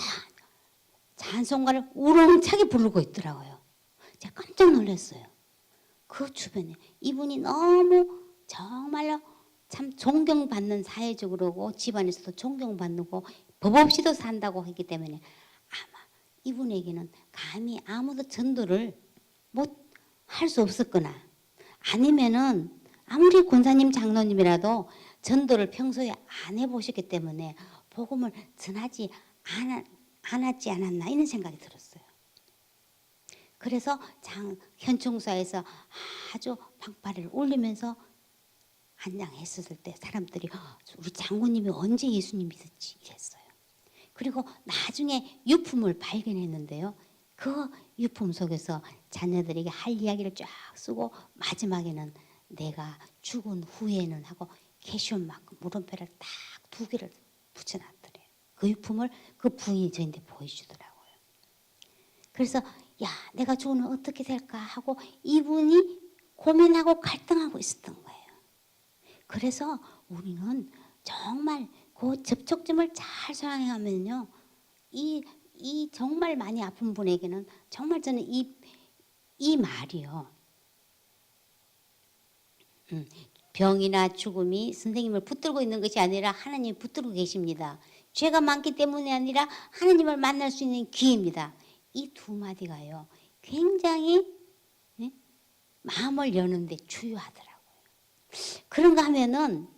B: 찬송가를 우렁차게 부르고 있더라고요. 제가 깜짝 놀랐어요. 그 주변에 이분이 너무 정말로 참 존경받는 사회적으로고 집안에서도 존경받고 법 없이도 산다고 했기 때문에 아마 이분에게는 감히 아무도 전도를 못 할 수 없었거나 아니면은 아무리 권사님 장로님이라도 전도를 평소에 안 해보셨기 때문에 복음을 전하지 않았지 않았나 이런 생각이 들었어요. 그래서 현충사에서 아주 방파를 올리면서 안장했었을 때 사람들이 우리 장모님이 언제 예수님 믿었지 이랬어요. 그리고 나중에 유품을 발견했는데요. 그 유품 속에서 자녀들에게 할 이야기를 쫙 쓰고 마지막에는 내가 죽은 후에는 하고 캐시온만큼 물음표를 딱 2개를 붙여놨더래요. 그 유품을 그 부인이 저한테 보여주더라고요. 그래서 내가 죽으면 어떻게 될까 하고 이분이 고민하고 갈등하고 있었던 거예요. 그래서 우리는 정말 그 접촉점을 잘 사용하면요. 이 정말 많이 아픈 분에게는 정말 저는 이 말이요. 병이나 죽음이 선생님을 붙들고 있는 것이 아니라 하나님이 붙들고 계십니다. 죄가 많기 때문이 아니라 하나님을 만날 수 있는 기회입니다. 이 2마디가요. 굉장히 마음을 여는데 주요하더라고요. 그런가 하면은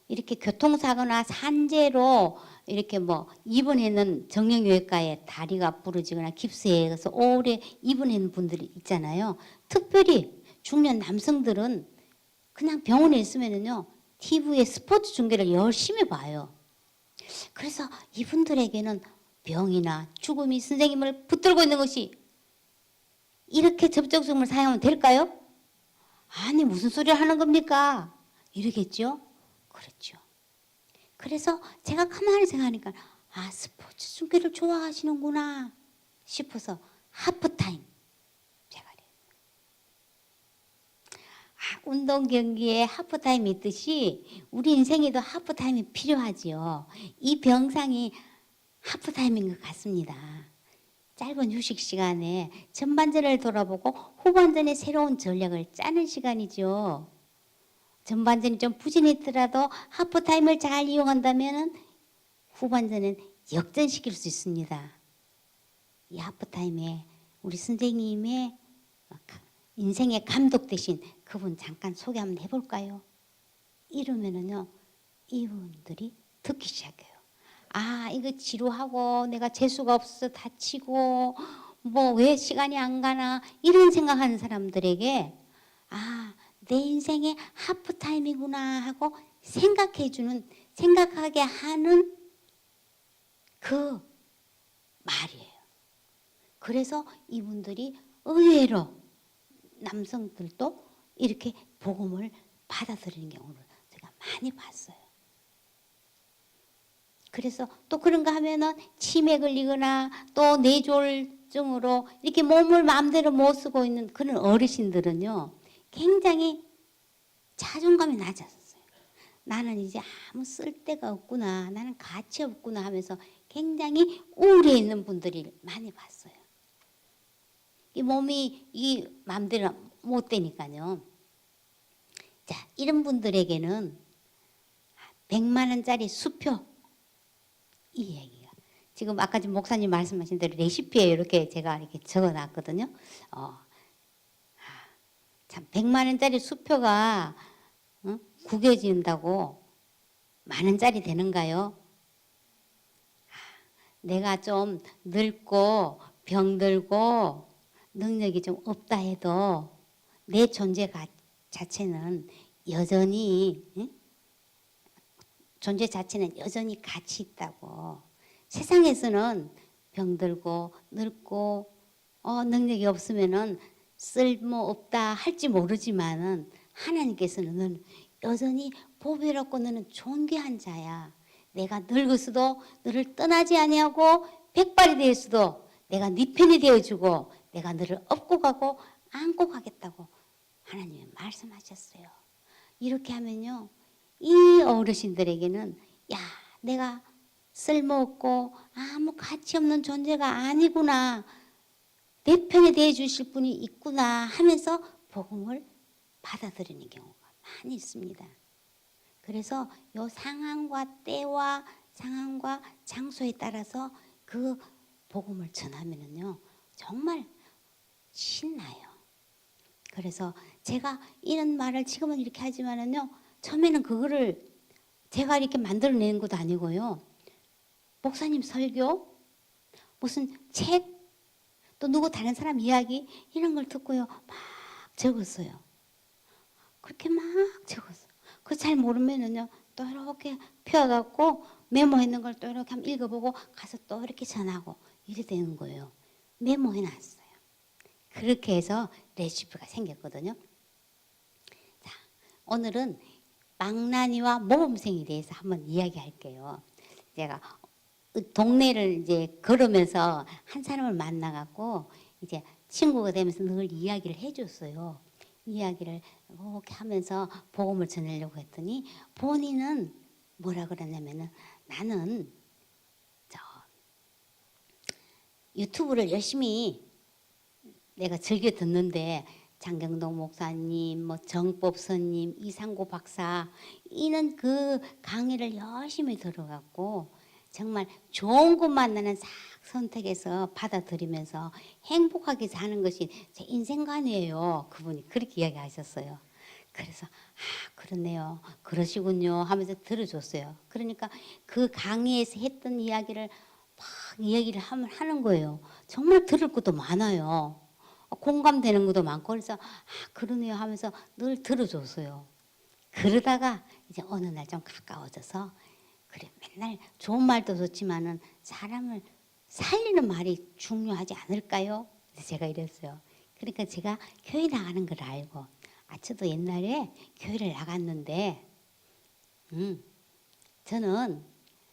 B: 이렇게 교통사고나 산재로 이렇게 입원해는 정형외과에 다리가 부러지거나 깁스해서 오래 입원하는 분들이 있잖아요. 특별히 중년 남성들은 그냥 병원에 있으면은요 TV에 스포츠 중계를 열심히 봐요. 그래서 이분들에게는 병이나 죽음이 선생님을 붙들고 있는 것이 이렇게 접촉점을 사용하면 될까요? 아니 무슨 소리를 하는 겁니까? 이러겠죠? 그렇죠. 그래서 제가 가만히 생각하니까 스포츠 중계를 좋아하시는구나 싶어서 하프타임 제가 운동 경기에 하프타임이 있듯이 우리 인생에도 하프타임이 필요하지요. 이 병상이 하프타임인 것 같습니다. 짧은 휴식 시간에 전반전을 돌아보고 후반전에 새로운 전략을 짜는 시간이죠. 전반전이 좀 부진했더라도 하프타임을 잘 이용한다면 후반전은 역전시킬 수 있습니다. 이 하프타임에 우리 선생님의 인생의 감독 대신 그분 잠깐 소개 한번 해볼까요? 이러면은요, 이분들이 듣기 시작해요. 아, 이거 지루하고 내가 재수가 없어서 다치고 뭐 왜 시간이 안 가나 이런 생각하는 사람들에게 아, 내 인생의 하프타임이구나 하고 생각하게 하는 그 말이에요. 그래서 이분들이 의외로 남성들도 이렇게 복음을 받아들이는 경우를 제가 많이 봤어요. 그래서 또 그런가 하면은 치매 걸리거나 또 뇌졸중으로 이렇게 몸을 마음대로 못 쓰고 있는 그런 어르신들은요, 굉장히 자존감이 낮았어요. 나는 이제 아무 쓸데가 없구나, 나는 가치 없구나 하면서 굉장히 우울해 있는 분들이 많이 봤어요. 이 몸이 이 마음대로 못 되니까요. 자, 이런 분들에게는 100만 원짜리 수표, 이 얘기가 지금 아까 목사님 말씀하신 대로 레시피에 이렇게 제가 이렇게 적어놨거든요. 참 100만 원짜리 수표가 구겨진다고 만 원짜리 되는가요? 내가 좀 늙고 병들고 능력이 좀 없다 해도 내 존재 자체는 여전히 존재 자체는 여전히 가치 있다고. 세상에서는 병들고 늙고 능력이 없으면은 쓸모없다 할지 모르지만은 하나님께서는 너는 여전히 보배롭고 너는 존귀한 자야. 내가 늙었어도 너를 떠나지 아니하고 백발이 되었어도 내가 네 편이 되어주고 내가 너를 업고 가고 안고 가겠다고 하나님이 말씀하셨어요. 이렇게 하면요, 이 어르신들에게는 야, 내가 쓸모없고 아무 가치 없는 존재가 아니구나, 내 편에 대해 주실 분이 있구나 하면서 복음을 받아들이는 경우가 많이 있습니다. 그래서 요 상황과 때와 상황과 장소에 따라서 그 복음을 전하면은요, 정말 신나요. 그래서 제가 이런 말을 지금은 이렇게 하지만은요, 처음에는 그거를 제가 이렇게 만들어내는 것도 아니고요, 목사님 설교, 무슨 책, 또 누구 다른 사람 이야기 이런 걸 듣고요, 막 적었어요. 그렇게 막 적었어요. 그 잘 모르면은요, 또 이렇게 펴갖고 메모했는 걸 또 이렇게 한번 읽어보고 가서 또 이렇게 전하고 이래 되는 거예요. 메모해놨어요. 그렇게 해서 레시피가 생겼거든요. 자, 오늘은 망나니와 모범생에 대해서 한번 이야기할게요. 제가 동네를 이제 걸으면서 한 사람을 만나갖고 이제 친구가 되면서 늘 이야기를 해줬어요. 이야기를 이렇게 하면서 복음을 전하려고 했더니 본인은 뭐라 그러냐면은 나는 유튜브를 열심히 내가 즐겨 듣는데 장경동 목사님, 뭐 정법선님, 이상고 박사 이는 그 강의를 열심히 들어갔고 정말 좋은 것만 나는 싹 선택해서 받아들이면서 행복하게 사는 것이 제 인생관이에요. 그분이 그렇게 이야기하셨어요. 그래서 그렇네요, 그러시군요 하면서 들어줬어요. 그러니까 그 강의에서 했던 이야기를 막 이야기를 하는 거예요. 정말 들을 것도 많아요. 공감되는 것도 많고 그래서 그러네요 하면서 늘 들어줬어요. 그러다가 이제 어느 날 좀 가까워져서 그래, 맨날 좋은 말도 좋지만은 사람을 살리는 말이 중요하지 않을까요? 제가 이랬어요. 그러니까 제가 교회 나가는 걸 알고 저도 옛날에 교회를 나갔는데 저는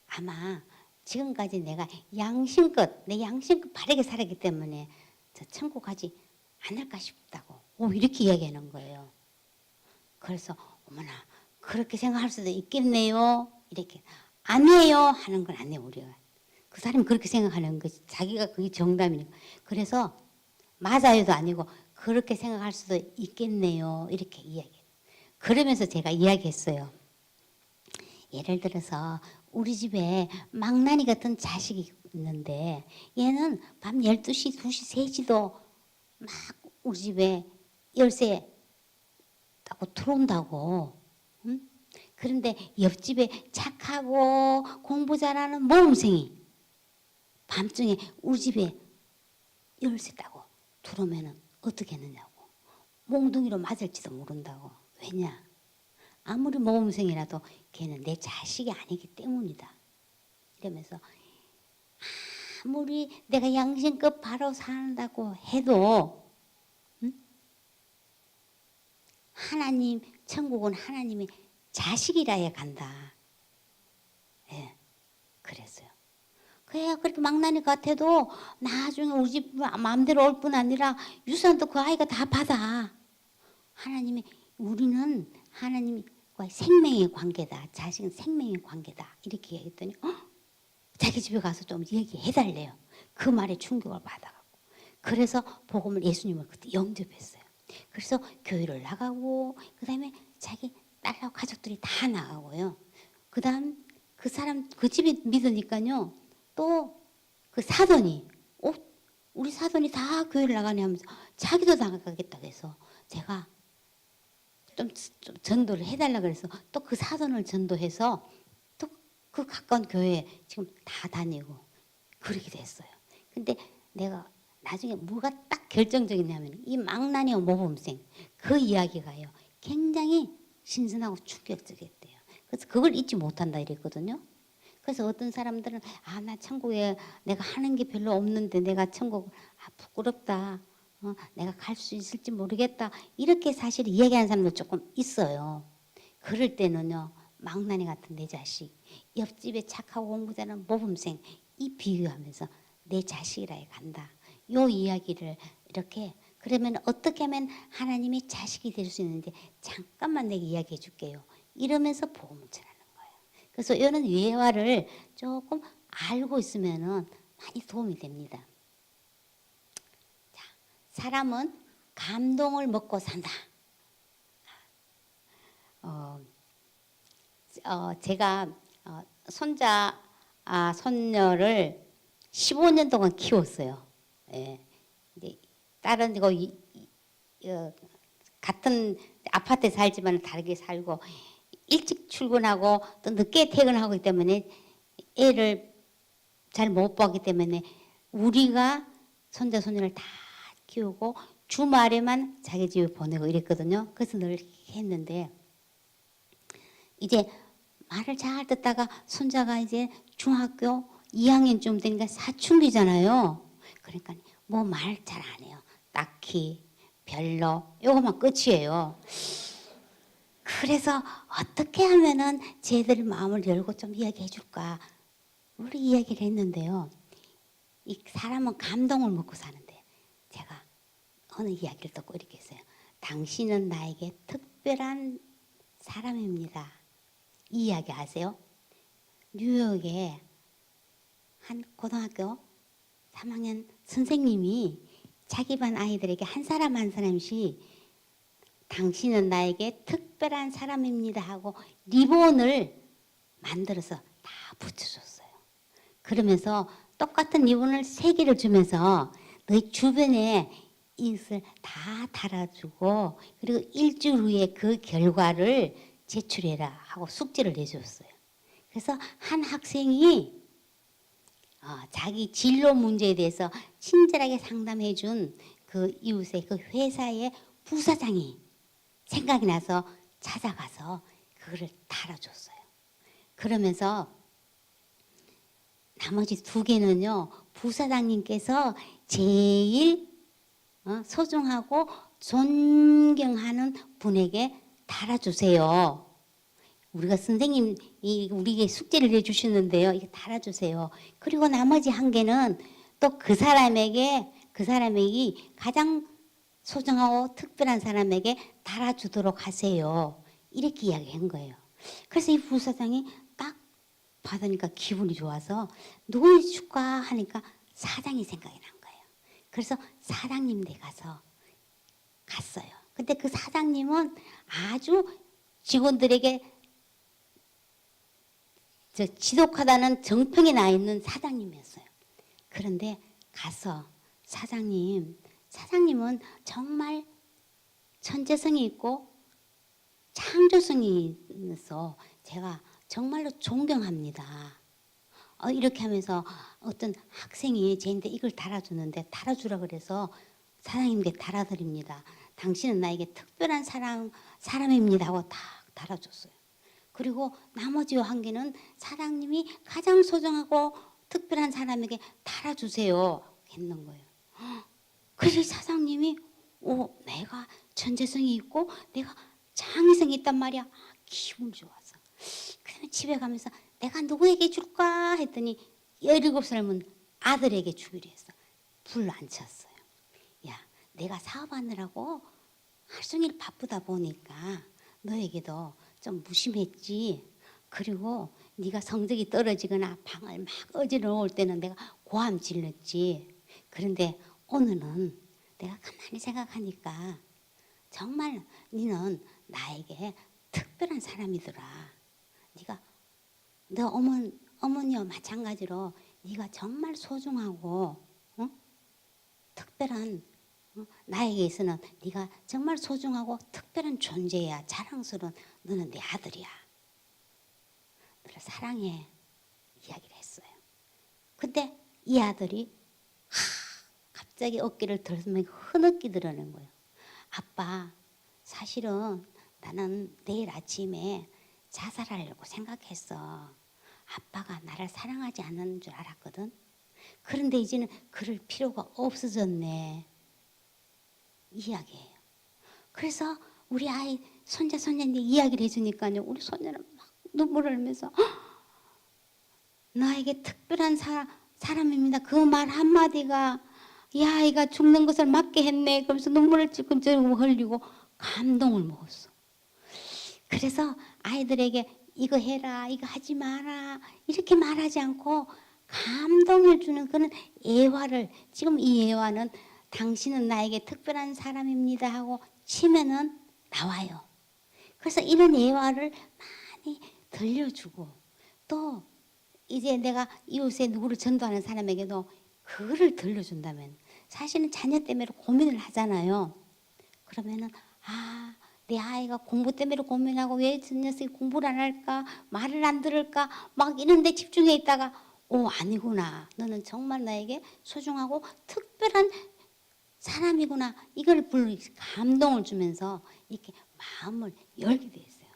B: 아마 지금까지 내가 양심껏 내 양심껏 바르게 살았기 때문에 저 천국 가지 않을까 싶다고 이렇게 이야기하는 거예요. 그래서 어머나 그렇게 생각할 수도 있겠네요. 이렇게 아니에요 하는 건 아니에요. 우리가 그 사람이 그렇게 생각하는 거지. 자기가 그게 정답이니까. 그래서 맞아요도 아니고 그렇게 생각할 수도 있겠네요. 이렇게 이야기. 그러면서 제가 이야기했어요. 예를 들어서 우리 집에 망나니 같은 자식이 있는데 얘는 밤 12시, 2시, 3시도 막 우리 집에 열쇠 따고 들어온다고. 응? 그런데 옆집에 착하고 공부 잘하는 모범생이 밤중에 우리 집에 열쇠 따고 들어오면 어떻게 했느냐고. 몽둥이로 맞을지도 모른다고. 왜냐? 아무리 모범생이라도 걔는 내 자식이 아니기 때문이다. 이러면서 아무리 내가 양심껏 바로 산다고 해도 하나님 천국은 하나님의 자식이라야 간다. 예, 그랬어요. 그래야 그렇게 망나니 같아도 나중에 우리 집 마음대로 올 뿐 아니라 유산도 그 아이가 다 받아. 하나님이 우리는 하나님과 생명의 관계다. 자식은 생명의 관계다. 이렇게 얘기했더니 자기 집에 가서 좀 얘기해달래요. 그 말에 충격을 받아갖고. 그래서 복음을 예수님을 그때 영접했어요. 그래서 교회를 나가고 그 다음에 자기 딸하고 가족들이 다 나가고요. 그 다음 그 사람 그 집이 믿으니까요. 또 그 사돈이 우리 사돈이 다 교회를 나가네 하면서 자기도 나가겠다고 해서 제가 좀 전도를 해달라 그래서 또 그 사돈을 전도해서 또 그 가까운 교회에 지금 다 다니고 그렇게 됐어요. 근데 내가 나중에 뭐가 딱 결정적이냐면 이 망나니와 모범생 그 이야기가요. 굉장히 신선하고 충격적이었대요. 그래서 그걸 잊지 못한다 이랬거든요. 그래서 어떤 사람들은 나 천국에 내가 하는 게 별로 없는데 내가 천국 부끄럽다. 내가 갈 수 있을지 모르겠다. 이렇게 사실 이야기하는 사람도 조금 있어요. 그럴 때는요. 망나니 같은 내 자식, 옆집에 착하고 공부 잘하는 모범생 이 비유하면서 내 자식이라에 간다. 요 이야기를 이렇게 그러면 어떻게 하면 하나님의 자식이 될 수 있는지 잠깐만 내가 이야기해 줄게요. 이러면서 복음을 전하는 거예요. 그래서 이런 예화를 조금 알고 있으면은 많이 도움이 됩니다. 자, 사람은 감동을 먹고 산다. 제가 손자, 손녀를 15년 동안 키웠어요. 예. 딸은 같은 아파트에 살지만 다르게 살고 일찍 출근하고 또 늦게 퇴근하기 때문에 애를 잘 못 보기 때문에 우리가 손자 손녀를 다 키우고 주말에만 자기 집에 보내고 이랬거든요. 그래서 늘 했는데 이제 말을 잘 듣다가 손자가 이제 중학교 2학년쯤 되니까 사춘기잖아요. 그러니까 뭐 말 잘 안 해요. 딱히 별로 요것만 끝이에요. 그래서 어떻게 하면은 쟤들 마음을 열고 좀 이야기해 줄까 우리 이야기를 했는데요. 이 사람은 감동을 먹고 사는데 제가 어느 이야기를 듣고 이렇게 했어요. 당신은 나에게 특별한 사람입니다. 이 이야기 아세요? 뉴욕에 한 고등학교 3학년 선생님이 자기 반 아이들에게 한 사람 한 사람씩 당신은 나에게 특별한 사람입니다 하고 리본을 만들어서 다 붙여줬어요. 그러면서 똑같은 리본을 3개를 주면서 너희 주변에 이것을 다 달아주고 그리고 일주일 후에 그 결과를 제출해라 하고 숙제를 내줬어요. 그래서 한 학생이 자기 진로 문제에 대해서 친절하게 상담해 준 그 이웃의 그 회사의 부사장이 생각이 나서 찾아가서 그거를 달아줬어요. 그러면서 나머지 2개는요. 부사장님께서 제일 소중하고 존경하는 분에게 달아주세요. 우리가 선생님이 우리에게 숙제를 해주시는데요. 이거 달아주세요. 그리고 나머지 1개는 또 그 사람에게 가장 소중하고 특별한 사람에게 달아주도록 하세요. 이렇게 이야기한 거예요. 그래서 이 부사장이 딱 받으니까 기분이 좋아서 누구 줄까 하니까 사장이 생각이 난 거예요. 그래서 사장님 댁 갔어요. 근데 그 사장님은 아주 직원들에게 지독하다는 정평이 나 있는 사장님이었어요. 그런데 가서 사장님은 정말 천재성이 있고 창조성이 있어서 제가 정말로 존경합니다. 이렇게 하면서 어떤 학생이 저한테 이걸 달아주는데 달아주라 그래서 사장님께 달아드립니다. 당신은 나에게 특별한 사람입니다 하고 딱 달아줬어요. 그리고 나머지 한 개는 사장님이 가장 소중하고 특별한 사람에게 달아주세요 했는 거예요. 그래서 사장님이 내가 천재성이 있고 내가 창의성이 있단 말이야. 기분 좋아서. 그다음에 집에 가면서 내가 누구에게 줄까 했더니 17살이면 아들에게 주기로 했어. 불 안 쳤어요. 야, 내가 사업하느라고 하루 종일 바쁘다 보니까 너에게도 좀 무심했지. 그리고 네가 성적이 떨어지거나 방을 막 어지러울 때는 내가 고함 질렀지. 그런데 오늘은 내가 가만히 생각하니까 정말 너는 나에게 특별한 사람이더라. 너 어머니와 마찬가지로 네가 정말 소중하고 특별한 나에게 있어서는 네가 정말 소중하고 특별한 존재야. 자랑스러운 너는 내 아들이야. 너를 사랑해. 이야기를 했어요. 근데 이 아들이 갑자기 어깨를 들면서 흐느끼 드러낸 거예요. 아빠, 사실은 나는 내일 아침에 자살하려고 생각했어. 아빠가 나를 사랑하지 않는 줄 알았거든. 그런데 이제는 그럴 필요가 없어졌네. 이야기예요. 그래서 우리 아이 손자한테 이야기를 해주니까요. 우리 손자는 막 눈물을 흘리면서 나에게 특별한 사람입니다. 그 말 한마디가 이 아이가 죽는 것을 막게 했네. 그러면서 눈물을 찔끔찔끔 흘리고 감동을 먹었어. 그래서 아이들에게 이거 해라, 이거 하지 마라 이렇게 말하지 않고 감동을 주는 그런 예화를, 지금 이 예화는 당신은 나에게 특별한 사람입니다 하고 치면은 나와요. 그래서 이런 예화를 많이 들려주고, 또 이제 내가 이웃에 누구를 전도하는 사람에게도 그거를 들려준다면, 사실은 자녀 때문에 고민을 하잖아요. 그러면은 내 아이가 공부 때문에 고민하고 왜 저 녀석이 공부를 안 할까, 말을 안 들을까 막 이런 데 집중해 있다가 아니구나, 너는 정말 나에게 소중하고 특별한 사람이구나, 이걸 감동을 주면서 이렇게 마음을 열게 돼 있어요.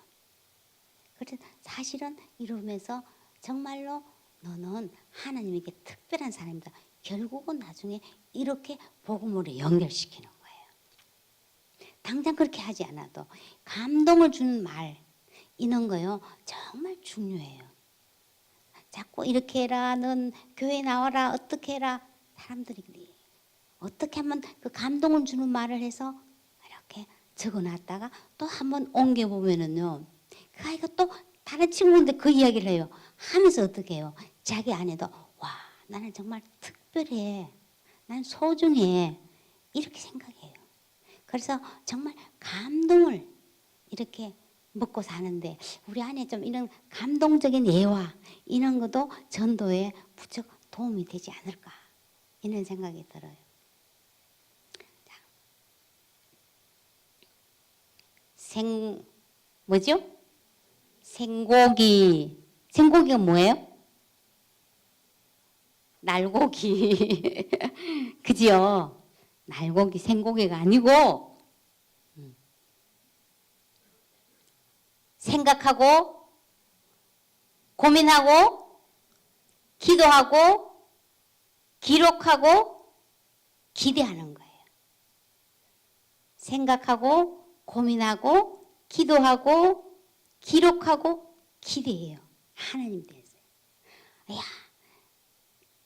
B: 그래서 사실은 이러면서 정말로 너는 하나님에게 특별한 사람이다. 결국은 나중에 이렇게 복음으로 연결시키는 거예요. 당장 그렇게 하지 않아도 감동을 주는 말, 이런 거요 정말 중요해요. 자꾸 이렇게 해라, 넌 교회 나와라, 어떻게 해라. 사람들이 어떻게 하면 그 감동을 주는 말을 해서 이렇게 적어놨다가 또 한번 옮겨보면은요, 그 아이가 또 다른 친구인데 그 이야기를 해요. 하면서 어떻게 해요? 자기 안에도 와, 나는 정말 특별해, 난 소중해, 이렇게 생각해요. 그래서 정말 감동을 이렇게 먹고 사는데 우리 안에 좀 이런 감동적인 예화, 이런 것도 전도에 무척 도움이 되지 않을까, 이런 생각이 들어요. 뭐죠? 생고기. 생고기가 뭐예요? 날고기. 그지요? 날고기, 생고기가 아니고 생각하고 고민하고 기도하고 기록하고 기대하는 거예요. 생각하고 고민하고 기도하고 기록하고 기대해요. 하나님 대해서. 야,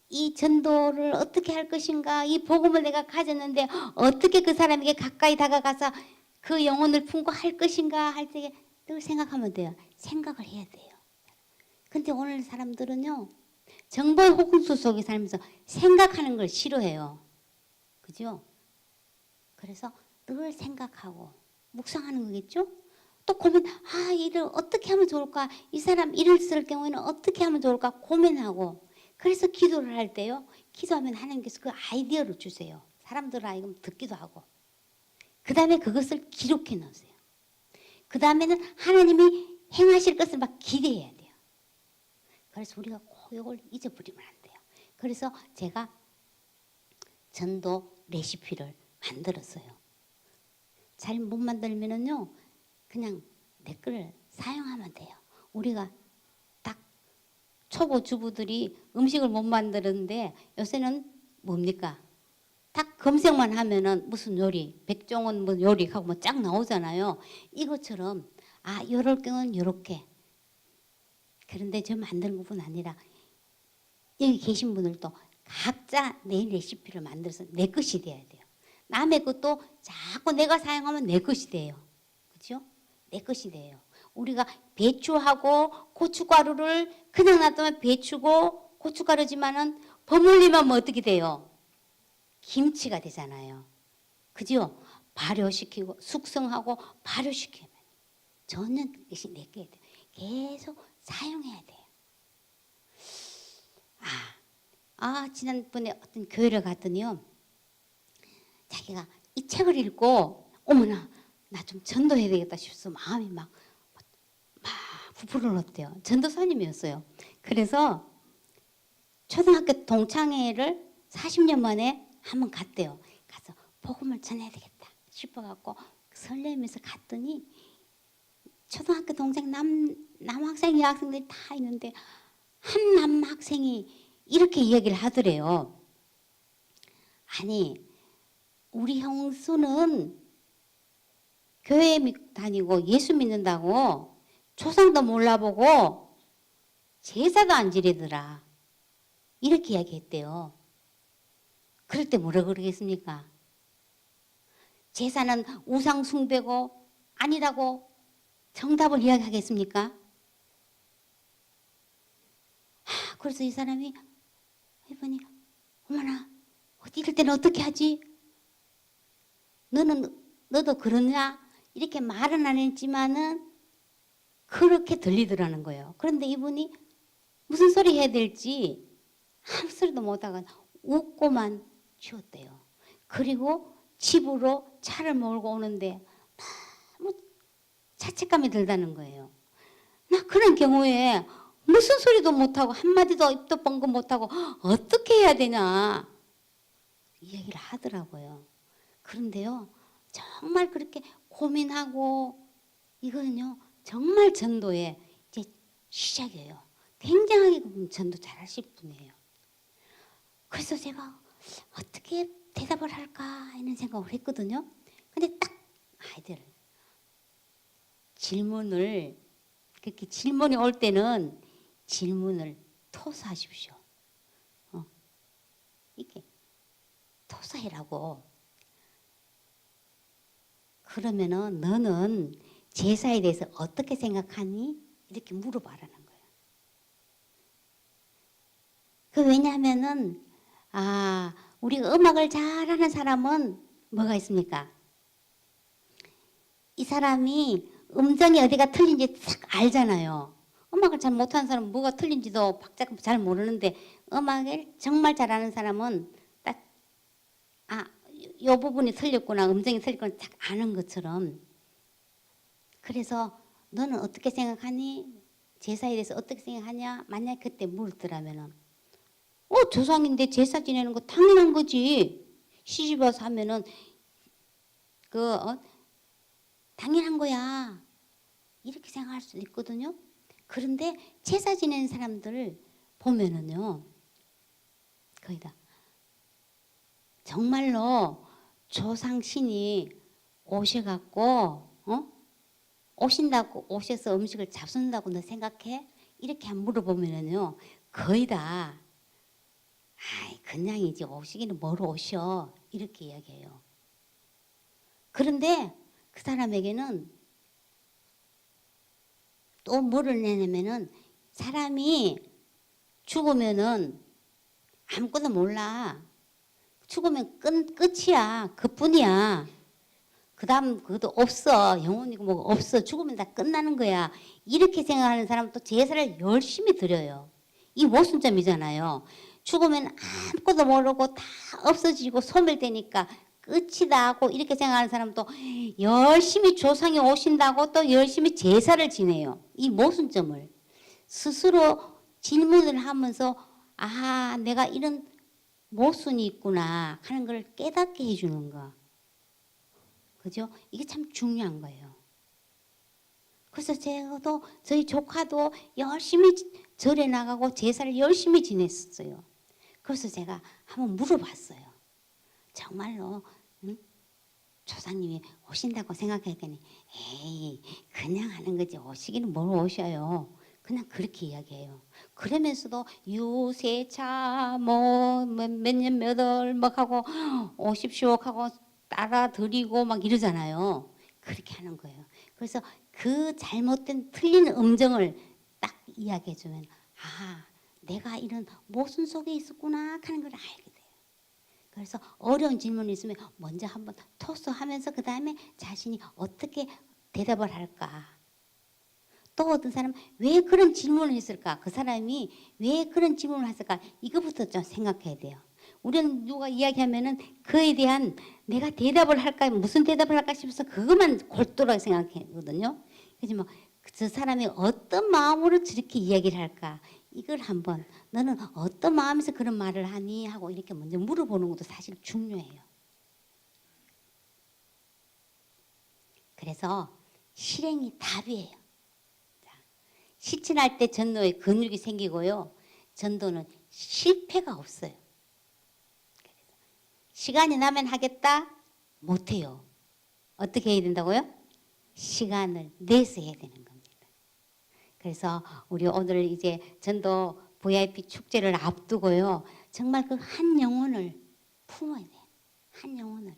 B: 이 전도를 어떻게 할 것인가, 이 복음을 내가 가졌는데 어떻게 그 사람에게 가까이 다가가서 그 영혼을 품고 할 것인가 할 때 늘 생각하면 돼요. 생각을 해야 돼요. 근데 오늘 사람들은요, 정보의 홍수 속에 살면서 생각하는 걸 싫어해요. 그죠? 그래서 늘 생각하고 묵상하는 거겠죠? 또 고민, 일을 어떻게 하면 좋을까? 이 사람 일을 쓸 경우에는 어떻게 하면 좋을까? 고민하고. 그래서 기도를 할 때요, 기도하면 하나님께서 그 아이디어를 주세요. 사람들 아이금 듣기도 하고. 그 다음에 그것을 기록해 놓으세요. 그 다음에는 하나님이 행하실 것을 막 기대해야 돼요. 그래서 우리가 꼭 이걸 잊어버리면 안 돼요. 그래서 제가 전도 레시피를 만들었어요. 잘 못 만들면은요, 그냥 내 거를 사용하면 돼요. 우리가 딱 초보 주부들이 음식을 못 만드는데 요새는 뭡니까? 딱 검색만 하면은 무슨 요리, 백종원 뭐 요리하고 뭐 쫙 나오잖아요. 이것처럼 요럴 경우는 요렇게. 그런데 저 만드는 것뿐 아니라 여기 계신 분들도 각자 내 레시피를 만들어서 내 것이 돼야 돼요. 남의 것도 자꾸 내가 사용하면 내 것이 돼요. 그렇죠? 내 것이 돼요. 우리가 배추하고 고춧가루를 그냥 놔두면 배추고 고춧가루지만은 버무리면 뭐 어떻게 돼요? 김치가 되잖아요. 그죠? 발효시키고 숙성하고 발효시키면 전혀 그것이 내게 돼요. 계속 사용해야 돼요. 지난번에 어떤 교회를 갔더니요, 자기가 이 책을 읽고 어머나 나 좀 전도해야 되겠다 싶어서 마음이 막 부풀어올랐대요. 전도사님이었어요. 그래서 초등학교 동창회를 40년 만에 한번 갔대요. 가서 복음을 전해야 되겠다 싶어갖고 설레면서 갔더니 초등학교 동생 남학생 여학생들이 다 있는데 한 남학생이 이렇게 이야기를 하더래요. 아니 우리 형수는 교회 다니고 예수 믿는다고 조상도 몰라보고 제사도 안 지내더라. 이렇게 이야기했대요. 그럴 때 뭐라 그러겠습니까? 제사는 우상 숭배고 아니라고 정답을 이야기하겠습니까? 그래서 이 사람이 해보니 어머나 이럴 때는 어떻게 하지? 너도 그러냐? 이렇게 말은 안 했지만은 그렇게 들리더라는 거예요. 그런데 이분이 무슨 소리 해야 될지 아무 소리도 못하고 웃고만 쉬었대요. 그리고 집으로 차를 몰고 오는데 너무 자책감이 들다는 거예요. 나 그런 경우에 무슨 소리도 못하고 한마디도 입도 뻥긋 못하고 어떻게 해야 되냐 이 얘기를 하더라고요. 그런데요 정말 그렇게 고민하고 이거는요 정말 전도의 이제 시작이에요. 굉장하게 전도 잘하실 분이에요. 그래서 제가 어떻게 대답을 할까 이런 생각을 했거든요. 근데 딱 아이들 질문을 그렇게 질문이 올 때는 질문을 토사하십시오. 이렇게 토사해라고. 그러면은 너는 제사에 대해서 어떻게 생각하니? 이렇게 물어봐라는 거예요. 왜냐하면은 우리가 음악을 잘하는 사람은 뭐가 있습니까? 이 사람이 음정이 어디가 틀린지 딱 알잖아요. 음악을 잘 못하는 사람은 뭐가 틀린지도 박자가 잘 모르는데 음악을 정말 잘하는 사람은 딱 요 부분이 틀렸구나, 음정이 틀렸구나 딱 아는 것처럼. 그래서 너는 어떻게 생각하니? 제사에 대해서 어떻게 생각하냐? 만약 그때 물었더라면은 조상인데 제사 지내는 거 당연한 거지. 시집 와서 하면은 당연한 거야. 이렇게 생각할 수도 있거든요. 그런데 제사 지내는 사람들을 보면은요, 거의 다 정말로 조상신이 오셔갖고 오신다고 오셔서 음식을 잡순다고 너 생각해? 이렇게 물어보면은요, 거의 다 그냥 이제 오시기는 뭐로 오셔 이렇게 이야기해요. 그런데 그 사람에게는 또 뭐를 내냐면은 사람이 죽으면은 아무것도 몰라. 죽으면 끝이야. 그뿐이야. 그 다음 그것도 없어. 영혼이고 뭐가 없어. 죽으면 다 끝나는 거야. 이렇게 생각하는 사람은 또 제사를 열심히 드려요. 이 모순점이잖아요. 죽으면 아무것도 모르고 다 없어지고 소멸되니까 끝이다 하고 이렇게 생각하는 사람은 또 열심히 조상이 오신다고 또 열심히 제사를 지내요. 이 모순점을 스스로 질문을 하면서 아, 내가 이런 모순이 있구나 하는 걸 깨닫게 해주는 거. 그죠? 이게 참 중요한 거예요. 그래서 제가도 저희 조카도 열심히 절에 나가고 제사를 열심히 지냈어요. 그래서 제가 한번 물어봤어요. 정말로 응? 조상님이 오신다고 생각했더니 에이 그냥 하는 거지 오시기는 뭘 오셔요. 그냥 그렇게 이야기해요. 그러면서도 유세차 뭐 몇 년 몇 월 막 하고 오십시오 하고 따라 드리고 막 이러잖아요. 그렇게 하는 거예요. 그래서 그 잘못된 틀린 음정을 딱 이야기해 주면 아 내가 이런 모순 속에 있었구나 하는 걸 알게 돼요. 그래서 어려운 질문이 있으면 먼저 한번 토스하면서 그 다음에 자신이 어떻게 대답을 할까. 또 어떤 사람은 왜 그런 질문을 했을까? 그 사람이 왜 그런 질문을 했을까? 이거부터 좀 생각해야 돼요. 우리는 누가 이야기하면은 그에 대한 내가 대답을 할까, 무슨 대답을 할까 싶어서 그것만 골똘하게 생각하거든요. 그래서 뭐 저 사람이 어떤 마음으로 저렇게 이야기를 할까? 이걸 한번 너는 어떤 마음에서 그런 말을 하니? 하고 이렇게 먼저 물어보는 것도 사실 중요해요. 그래서 실행이 답이에요. 시친할 때 전도에 근육이 생기고요. 전도는 실패가 없어요. 시간이 나면 하겠다? 못해요. 어떻게 해야 된다고요? 시간을 내서 해야 되는 겁니다. 그래서 우리 오늘 이제 전도 VIP 축제를 앞두고요. 정말 그 한 영혼을 품어야 돼요. 한 영혼을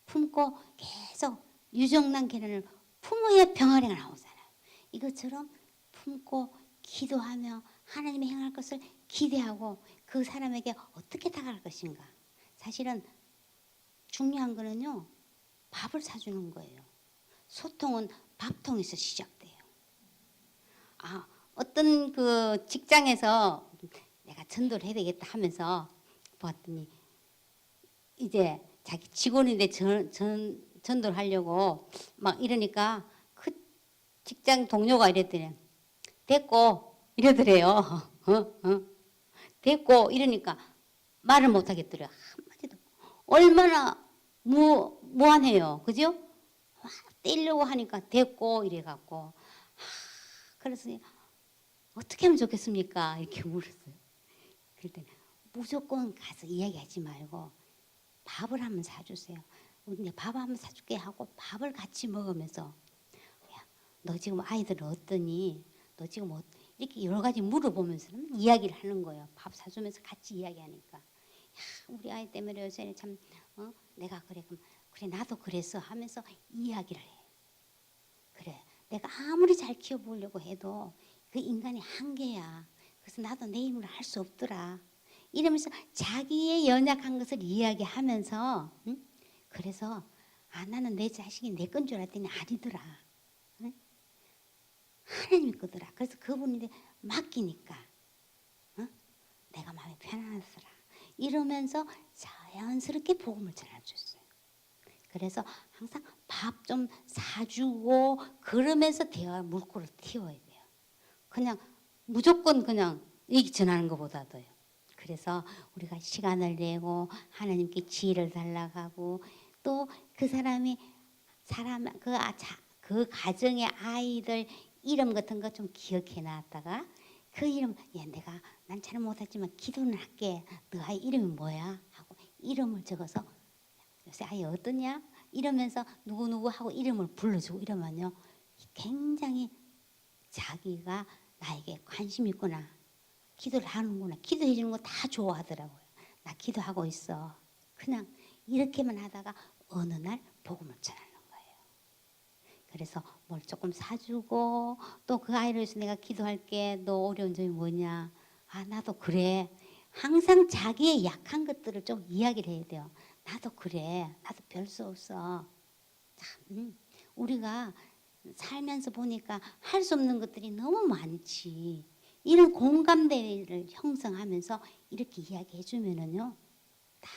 B: 품고 계속 유정란 계란을 품어야 병아리가 나오잖아요. 이것처럼 품고 기도하며 하나님이 행할 것을 기대하고 그 사람에게 어떻게 다가갈 것인가. 사실은 중요한 거는요. 밥을 사주는 거예요. 소통은 밥통에서 시작돼요. 아, 어떤 그 직장에서 내가 전도를 해야 되겠다 하면서 보았더니 이제 자기 직원인데 전도를 하려고 막 이러니까 그 직장 동료가 이랬더니 됐고 이러더래요. 됐고 이러니까 말을 못 하겠더래요. 한마디도. 얼마나 무한해요. 그죠? 떼려고 하니까 됐고 이래갖고 그래서 어떻게 하면 좋겠습니까? 이렇게 물었어요. 그랬더니 무조건 가서 이야기하지 말고 밥을 한번 사주세요. 우리 밥 한번 사줄게 하고 밥을 같이 먹으면서 야, 너 지금 아이들 어떠니? 너 지금 이렇게 여러 가지 물어보면서 이야기를 하는 거예요. 밥 사주면서 같이 이야기하니까 야, 우리 아이 때문에 요새 참 내가 그래 나도 그랬어 하면서 이야기를 해. 그래 내가 아무리 잘 키워보려고 해도 그 인간이 한계야. 그래서 나도 내 힘으로 할 수 없더라. 이러면서 자기의 연약한 것을 이야기하면서 그래서 아 나는 내 자식이 내 건 줄 알았더니 아니더라. 응? 하나님이 거더라. 그래서 그분인데 맡기니까 내가 마음이 편안하더라. 이러면서 자연스럽게 복음을 전해줬어요. 그래서 항상 밥 좀 사주고 그러면서 대화 물꼬를 틔워야 돼요. 그냥 무조건 그냥 얘기 전하는 것보다도요. 그래서 우리가 시간을 내고 하나님께 지혜를 달라가고 또 그 사람이 그 가정의 아이들 이름 같은 거 좀 기억해 놨다가 그 이름 난 잘 못하지만 기도는 할게. 너 아이 이름이 뭐야? 하고 이름을 적어서 요새 아이 어떠냐? 이러면서 누구누구 하고 이름을 불러주고 이러면요. 굉장히 자기가 나에게 관심 있구나. 기도를 하는구나. 기도해 주는 거 다 좋아하더라고요. 나 기도하고 있어. 그냥 이렇게만 하다가 어느 날 복음을 전하는 거예요. 그래서 뭘 조금 사주고 또 그 아이를 위해서 내가 기도할게. 너 어려운 점이 뭐냐? 아 나도 그래. 항상 자기의 약한 것들을 좀 이야기를 해야 돼요. 나도 그래. 나도 별 수 없어. 참 우리가 살면서 보니까 할 수 없는 것들이 너무 많지. 이런 공감대를 형성하면서 이렇게 이야기해 주면은요. 다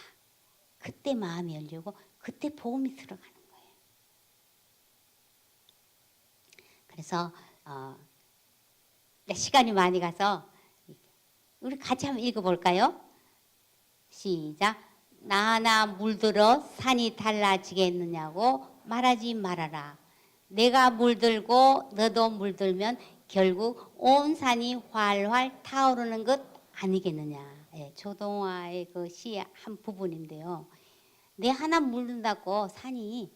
B: 그때 마음이 열리고 그때 복음이 들어가는 거예요. 그래서 시간이 많이 가서 우리 같이 한번 읽어볼까요? 시작. 나나 물들어 산이 달라지겠느냐고 말하지 말아라. 내가 물들고 너도 물들면 결국 온 산이 활활 타오르는 것 아니겠느냐. 예, 조동화의 그 시의 한 부분인데요. 내 하나 물든다고 산이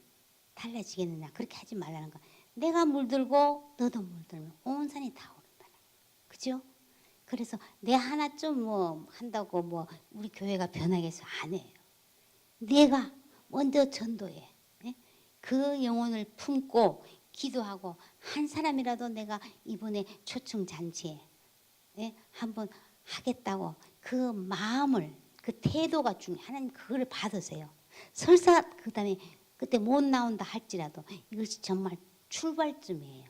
B: 달라지겠느냐. 그렇게 하지 말라는 거. 내가 물들고 너도 물들면 온 산이 타오른다. 그죠? 그래서 내 하나 좀 뭐 한다고 뭐 우리 교회가 변하겠어 안 해요. 내가 먼저 전도해. 예? 그 영혼을 품고 기도하고 한 사람이라도 내가 이번에 초청 잔치에 예? 한번 하겠다고 그 마음을 그 태도가 중요해. 하나님 그걸 받으세요. 설사 그다음에 그때 못 나온다 할지라도 이것이 정말 출발점이에요.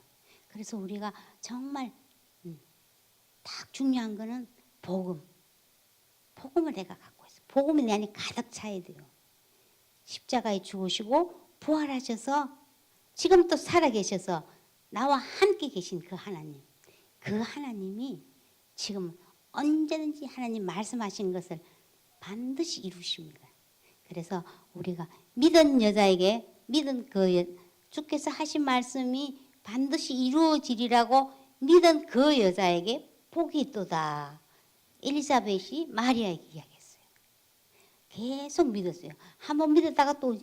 B: 그래서 우리가 정말 딱 중요한 거는 복음. 복음을 내가 갖고 있어. 복음이 내 안에 가득 차야 돼요. 십자가에 죽으시고 부활하셔서 지금 또 살아계셔서 나와 함께 계신 그 하나님. 그 하나님이 지금 언제든지 하나님 말씀하신 것을 반드시 이루십니다. 그래서 우리가 믿은 여자에게 믿은 주께서 하신 말씀이 반드시 이루어지리라고 믿은 그 여자에게 복이 있도다. 엘리사벳이 마리아에게 이야기했어요. 계속 믿었어요. 한번 믿었다가 또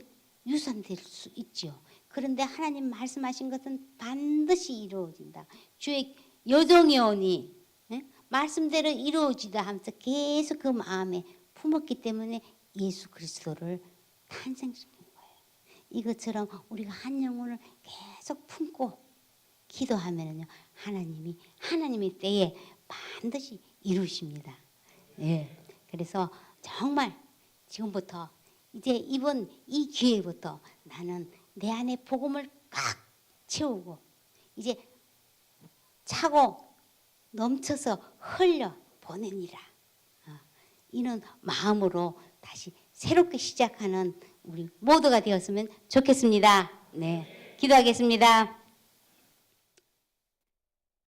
B: 유산될 수 있죠. 그런데 하나님 말씀하신 것은 반드시 이루어진다. 주의 여정이 오니 말씀대로 이루어지다 하면서 계속 그 마음에 품었기 때문에 예수 그리스도를 탄생시킨 거예요. 이것처럼 우리가 한 영혼을 계속 품고 기도하면요 하나님이 하나님의 때에 반드시 이루십니다. 예. 그래서 정말 지금부터 이제 이번 이 기회부터 나는 내 안에 복음을 꽉 채우고 이제 차고 넘쳐서 흘려 보내니라. 이런 마음으로 다시 새롭게 시작하는 우리 모두가 되었으면 좋겠습니다. 네, 기도하겠습니다.